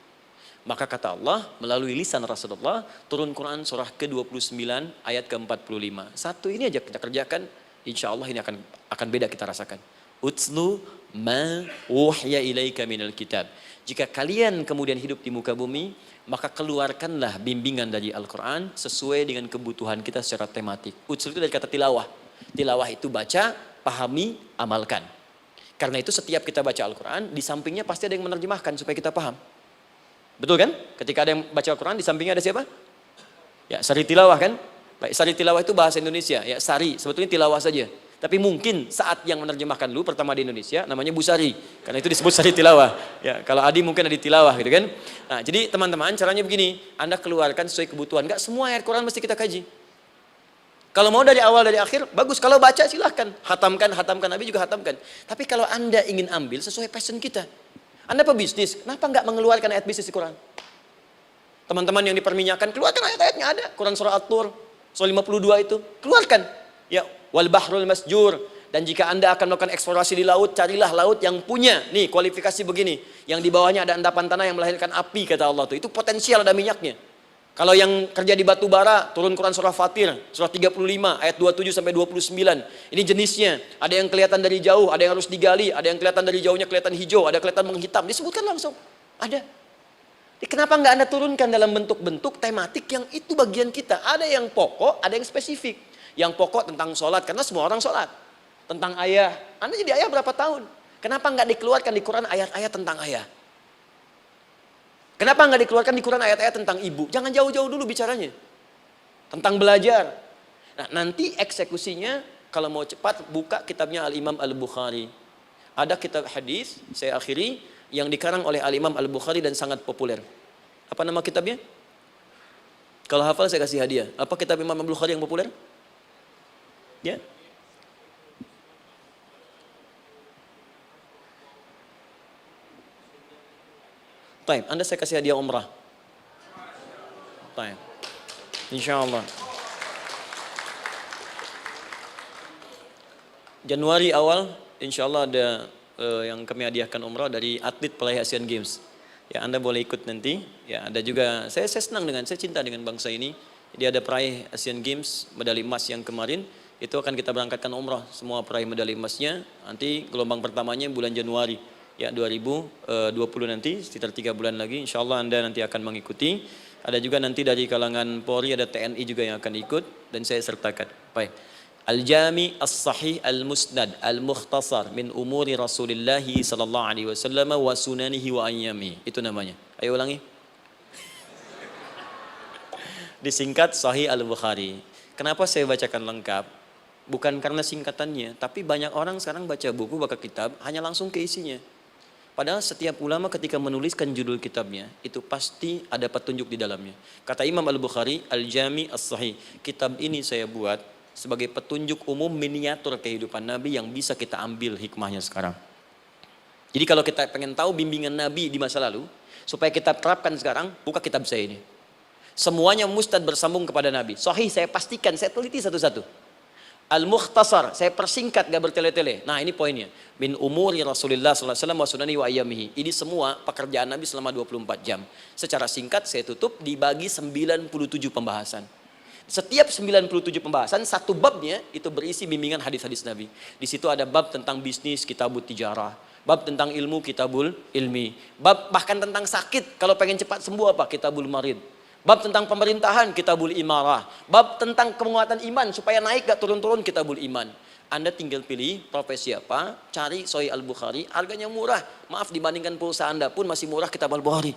maka kata Allah melalui lisan Rasulullah, turun Quran surah ke-29 ayat ke-45. Satu ini aja kita kerjakan, insya Allah ini akan beda kita rasakan. Utslu ma wuhya ilaika minal kitab. Jika kalian kemudian hidup di muka bumi, maka keluarkanlah bimbingan dari Al-Quran sesuai dengan kebutuhan kita secara tematik. Utslu itu dari kata tilawah. Tilawah itu baca, pahami, amalkan. Karena itu setiap kita baca Al-Quran, di sampingnya pasti ada yang menerjemahkan supaya kita paham. Betul kan? Ketika ada yang baca Al-Quran, di sampingnya ada siapa? Ya, sari tilawah kan? Baik, sari tilawah itu bahasa Indonesia. Ya, sari, sebetulnya tilawah saja. Tapi mungkin saat yang menerjemahkan dulu pertama di Indonesia, namanya Bu Sari. Karena itu disebut sari tilawah. Ya, kalau Adi mungkin ada tilawah gitu kan? Nah, jadi teman-teman, caranya begini. Anda keluarkan sesuai kebutuhan. Enggak semua ayat Quran mesti kita kaji. Kalau mau dari awal, dari akhir, bagus. Kalau baca silahkan. Hatamkan, Nabi juga hatamkan. Tapi kalau Anda ingin ambil sesuai passion kita. Anda pebisnis, kenapa nggak mengeluarkan ayat bisnis di Quran? Teman-teman yang diperminyakan, keluarkan ayat-ayatnya ada. Quran surah At-Tur, surah 52 itu, keluarkan. Ya, wal bahrul masjur, Dan jika Anda akan melakukan eksplorasi di laut, carilah laut yang punya nih kualifikasi begini, yang di bawahnya ada endapan tanah yang melahirkan api, kata Allah tuh. Itu potensial ada minyaknya. Kalau yang kerja di batu bara, turun Quran surah Fatir, surah 35 ayat 27 sampai 29. Ini jenisnya. Ada yang kelihatan dari jauh, ada yang harus digali, ada yang kelihatan dari jauhnya kelihatan hijau, ada kelihatan menghitam. Disebutkan langsung. Ada. Jadi kenapa nggak Anda turunkan dalam bentuk-bentuk tematik yang itu bagian kita? Ada yang pokok, ada yang spesifik. Yang pokok tentang sholat, karena semua orang sholat. Tentang ayah. Anda jadi ayah berapa tahun? Kenapa nggak dikeluarkan di Quran ayat-ayat tentang ayah? Kenapa nggak dikeluarkan di Quran ayat-ayat tentang ibu? Jangan jauh-jauh dulu bicaranya. Tentang belajar. Nah, nanti eksekusinya kalau mau cepat buka kitabnya Al-Imam Al-Bukhari. Ada kitab hadis, saya akhiri, yang dikarang oleh Al-Imam Al-Bukhari dan sangat populer. Apa nama kitabnya? Kalau hafal saya kasih hadiah. Apa kitab Imam Al-Bukhari yang populer? Ya. Baik, Anda saya kasih hadiah umrah. Baik. Insyaallah. Januari awal, insyaallah ada yang kami hadiahkan umrah dari atlet peraih Asian Games. Ya, Anda boleh ikut nanti. Ya, ada juga saya senang saya cinta dengan bangsa ini. Dia ada peraih Asian Games medali emas yang kemarin. Itu akan kita berangkatkan umrah semua peraih medali emasnya. Nanti gelombang pertamanya bulan Januari. Ya 2020 nanti sekitar 3 bulan lagi insyaallah Anda nanti akan mengikuti. Ada juga nanti dari kalangan Polri, ada TNI juga yang akan ikut dan saya sertakan. Baik. Al-Jami As-Sahih Al-Musnad Al-Mukhtasar min umuri Rasulillah sallallahu alaihi wasallam wa sunanihi wa ayyami. Itu namanya. Ayo ulangi. Disingkat Sahih Al-Bukhari. Kenapa saya bacakan lengkap? Bukan karena singkatannya, tapi banyak orang sekarang baca buku, baca kitab hanya langsung ke isinya. Padahal setiap ulama ketika menuliskan judul kitabnya, itu pasti ada petunjuk di dalamnya. Kata Imam Al-Bukhari, Al-Jami As-Sahih. Kitab ini saya buat sebagai petunjuk umum miniatur kehidupan Nabi yang bisa kita ambil hikmahnya sekarang. Jadi kalau kita pengen tahu bimbingan Nabi di masa lalu, supaya kita terapkan sekarang, buka kitab saya ini. Semuanya mustad bersambung kepada Nabi. Sahih saya pastikan, saya teliti satu-satu. Al-Mukhtasar, saya persingkat gak bertele-tele. Nah ini poinnya. Min umuri Rasulullah SAW wa sunani wa ayyamihi. Ini semua pekerjaan Nabi selama 24 jam. Secara singkat saya tutup dibagi 97 pembahasan. Setiap 97 pembahasan, satu babnya itu berisi bimbingan hadis-hadis Nabi. Di situ ada bab tentang bisnis, kitabut tijarah. Bab tentang ilmu, kitabul ilmi. Bab bahkan tentang sakit, kalau pengen cepat sembuh apa? Kitabul marid. Bab tentang pemerintahan, kitabul imarah. Bab tentang penguatan iman, supaya naik gak turun-turun, kitabul iman. Anda tinggal pilih profesi apa, cari Sahih Al-Bukhari, harganya murah. Maaf, dibandingkan pulsa Anda pun masih murah kitab Al-Bukhari.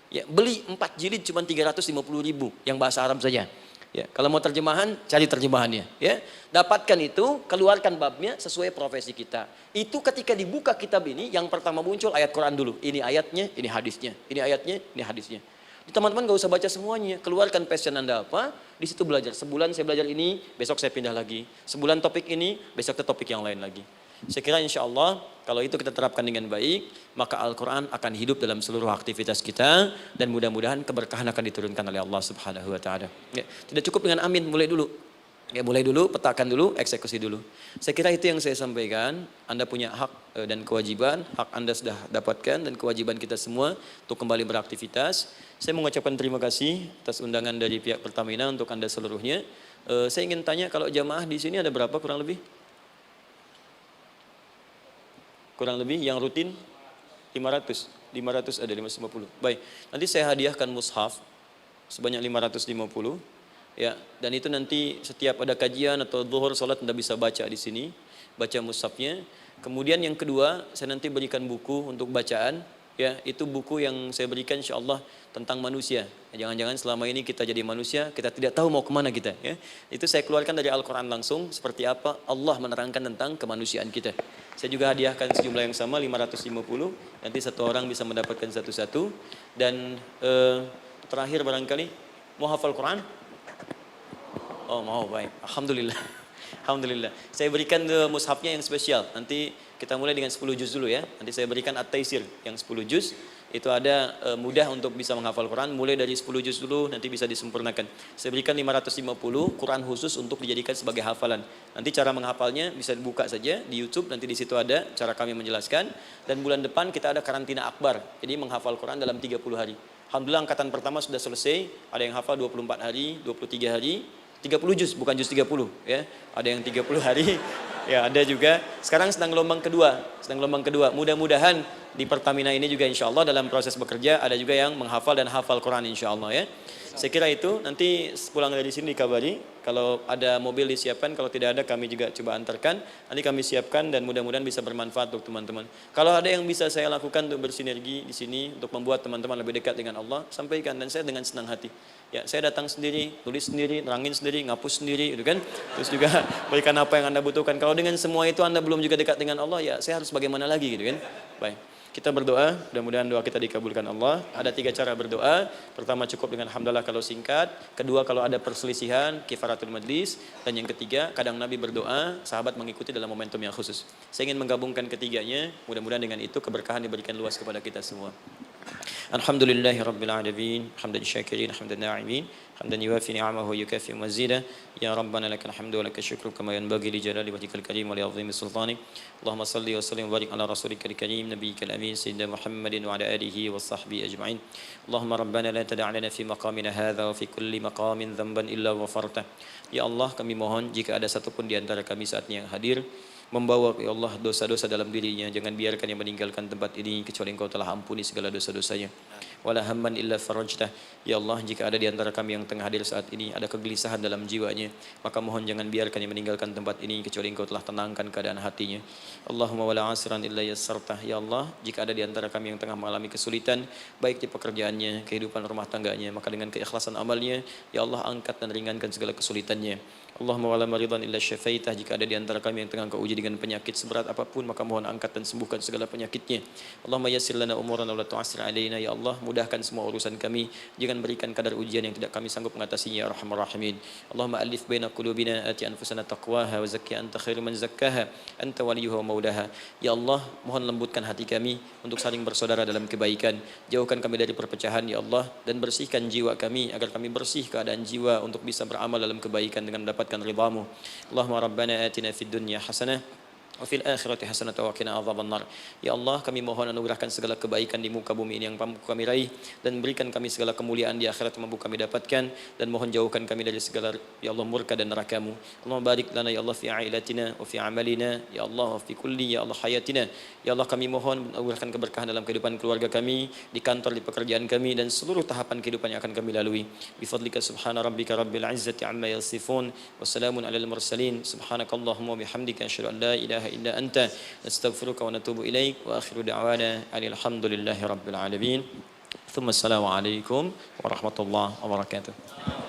Ya, beli 4 jilid cuma 350.000 yang bahasa Arab saja. Ya, kalau mau terjemahan, cari terjemahannya. Ya, dapatkan itu, keluarkan babnya sesuai profesi kita. Itu ketika dibuka kitab ini, yang pertama muncul ayat Quran dulu. Ini ayatnya, ini hadisnya. Ini ayatnya, ini hadisnya. Teman-teman gak usah baca semuanya, keluarkan passion Anda apa, di situ belajar. Sebulan saya belajar ini, besok saya pindah lagi. Sebulan topik ini, besok ke topik yang lain lagi. Saya kira insya Allah kalau itu kita terapkan dengan baik, maka Al-Quran akan hidup dalam seluruh aktivitas kita dan mudah-mudahan keberkahan akan diturunkan oleh Allah Subhanahu Wa Taala. Ya, tidak cukup dengan amin, mulai dulu. Ya, mulai dulu, petakan dulu, eksekusi dulu. Saya kira itu yang saya sampaikan. Anda punya hak dan kewajiban, hak Anda sudah dapatkan dan kewajiban kita semua untuk kembali beraktivitas. Saya mengucapkan terima kasih atas undangan dari pihak Pertamina untuk Anda seluruhnya. Saya ingin tanya, kalau jamaah di sini ada berapa kurang lebih? Kurang lebih yang rutin 500 ada 550. Baik, nanti saya hadiahkan mushaf sebanyak 550 ya, dan itu nanti setiap ada kajian atau zuhur salat Anda bisa baca di sini, baca mushafnya. Kemudian yang kedua, saya nanti berikan buku untuk bacaan ya, itu buku yang saya berikan insyaallah tentang manusia. Jangan-jangan selama ini kita jadi manusia, kita tidak tahu mau kemana kita ya. Itu saya keluarkan dari Al-Quran langsung, seperti apa Allah menerangkan tentang kemanusiaan kita. Saya juga hadiahkan sejumlah yang sama 550, nanti satu orang bisa mendapatkan satu-satu. Dan terakhir barangkali mau hafal Quran? Oh mau, baik, Alhamdulillah. Alhamdulillah. Saya berikan mushafnya yang spesial. Nanti kita mulai dengan 10 juz dulu ya. Nanti saya berikan At-Taisir yang 10 juz. itu ada mudah untuk bisa menghafal Quran, mulai dari 10 juz dulu, nanti bisa disempurnakan. Saya berikan 550 Quran khusus untuk dijadikan sebagai hafalan. Nanti cara menghafalnya bisa dibuka saja di YouTube, nanti di situ ada cara kami menjelaskan. Dan bulan depan kita ada karantina akbar, jadi menghafal Quran dalam 30 hari. Alhamdulillah angkatan pertama sudah selesai, ada yang hafal 24 hari, 23 hari, 30 juz, bukan juz 30 ya. Ada yang 30 hari. Ya, ada juga. Sekarang sedang gelombang kedua. Mudah-mudahan di Pertamina ini juga insya Allah dalam proses bekerja ada juga yang menghafal dan hafal Quran insya Allah ya. Saya kira itu, nanti pulang dari sini dikabari. Kalau ada mobil disiapkan, kalau tidak ada kami juga coba antarkan. Nanti kami siapkan dan mudah-mudahan bisa bermanfaat untuk teman-teman. Kalau ada yang bisa saya lakukan untuk bersinergi di sini, untuk membuat teman-teman lebih dekat dengan Allah, sampaikan, dan saya dengan senang hati. Ya, saya datang sendiri, tulis sendiri, nerangin sendiri, ngapus sendiri, gitu kan. Terus juga berikan apa yang Anda butuhkan. Kalau dengan semua itu Anda belum juga dekat dengan Allah, ya saya harus bagaimana lagi, gitu kan. Baik. Kita berdoa, mudah-mudahan doa kita dikabulkan Allah. Ada 3 cara berdoa. Pertama, cukup dengan hamdalah kalau singkat. Kedua, kalau ada perselisihan, kifaratul majlis. Dan yang ketiga, kadang Nabi berdoa, sahabat mengikuti dalam momentum yang khusus. Saya ingin menggabungkan ketiganya. Mudah-mudahan dengan itu keberkahan diberikan luas kepada kita semua. Alhamdulillahi Rabbil Alamin, hamdan syakirin, hamdan na'imin, hamdan yuwafi ni'amahu yukafi mazida. Ya Rabbana lakal hamdu wa lakal syukru kama yanbaghi li jalali wajhikal karim wa li 'azimi sultani. Allahumma salli wa sallim wa barik ala rasulika karim nabiyyikal amin sayyidina Muhammadin wa ala alihi wa sahbihi ajma'in. Allahumma Rabbana la tada' lana fi maqamina hadha wa fi kulli maqamin dhanban illa ghafartah. Ya Allah, kami mohon jika ada satupun di antara kami saat ini yang hadir membawa ya Allah dosa-dosa dalam dirinya, jangan biarkan yang meninggalkan tempat ini kecuali Engkau telah ampuni segala dosa-dosanya. Wala hamman illa farajtah. Ya Allah, jika ada di antara kami yang tengah hadir saat ini ada kegelisahan dalam jiwanya, maka mohon jangan biarkan yang meninggalkan tempat ini kecuali Engkau telah tenangkan keadaan hatinya. Allahumma wala asran illa yassartah. Ya Allah, jika ada di antara kami yang tengah mengalami kesulitan baik di pekerjaannya, kehidupan rumah tangganya, maka dengan keikhlasan amalnya ya Allah angkat dan ringankan segala kesulitannya. Allahumma wala maridan illa syafaitah. Jika ada di antara kami yang tengah Engkau uji dengan penyakit seberat apapun, maka mohon angkat dan sembuhkan segala penyakitnya. Allahumma yassir lana umurana wa la tu'assir alaina. Ya Allah, mudahkan semua urusan kami, jangan berikan kadar ujian yang tidak kami sanggup mengatasinya ya arhamar rahimin. Allahumma alif baina qulubina, ati anfusana taqwaha wa zakki anta khairu man zakkaha, anta waliyuha wa maulaha. Ya Allah, mohon lembutkan hati kami untuk saling bersaudara dalam kebaikan, jauhkan kami dari perpecahan ya Allah, dan bersihkan jiwa kami agar kami bersih keadaan jiwa untuk bisa beramal dalam kebaikan dengan mendapatkan ridhamu. Allahumma rabbana atina fid dunya hasanah wa fil akhirati hasanatan wa qina adzabannar. Ya Allah, kami mohon anugerahkan segala kebaikan di muka bumi ini yang mampu kami raih, dan berikan kami segala kemuliaan di akhirat yang mampu kami dapatkan, dan mohon jauhkan kami dari segala ya Allah murka dan neraka-Mu. Allahumma barik lana ya Allah fi ailatina wa fi amalina ya Allah wa fi kulli ya Allah hayatina. Ya Allah, kami mohon anugerahkan keberkahan dalam kehidupan keluarga kami, di kantor, di pekerjaan kami, dan seluruh tahapan kehidupan yang akan kami lalui. Bi fadlika subhana rabbika rabbil izzati amma yasifun wa salamun alal mursalin. Subhanakallahumma wa bihamdika asyhadu an la ilaha illa anta nastaghfiruka wa natubu ilaik wa akhiru da'wana alhamdulillahi rabbil alamin. Thumma assalamu alaikum warahmatullahi wabarakatuh.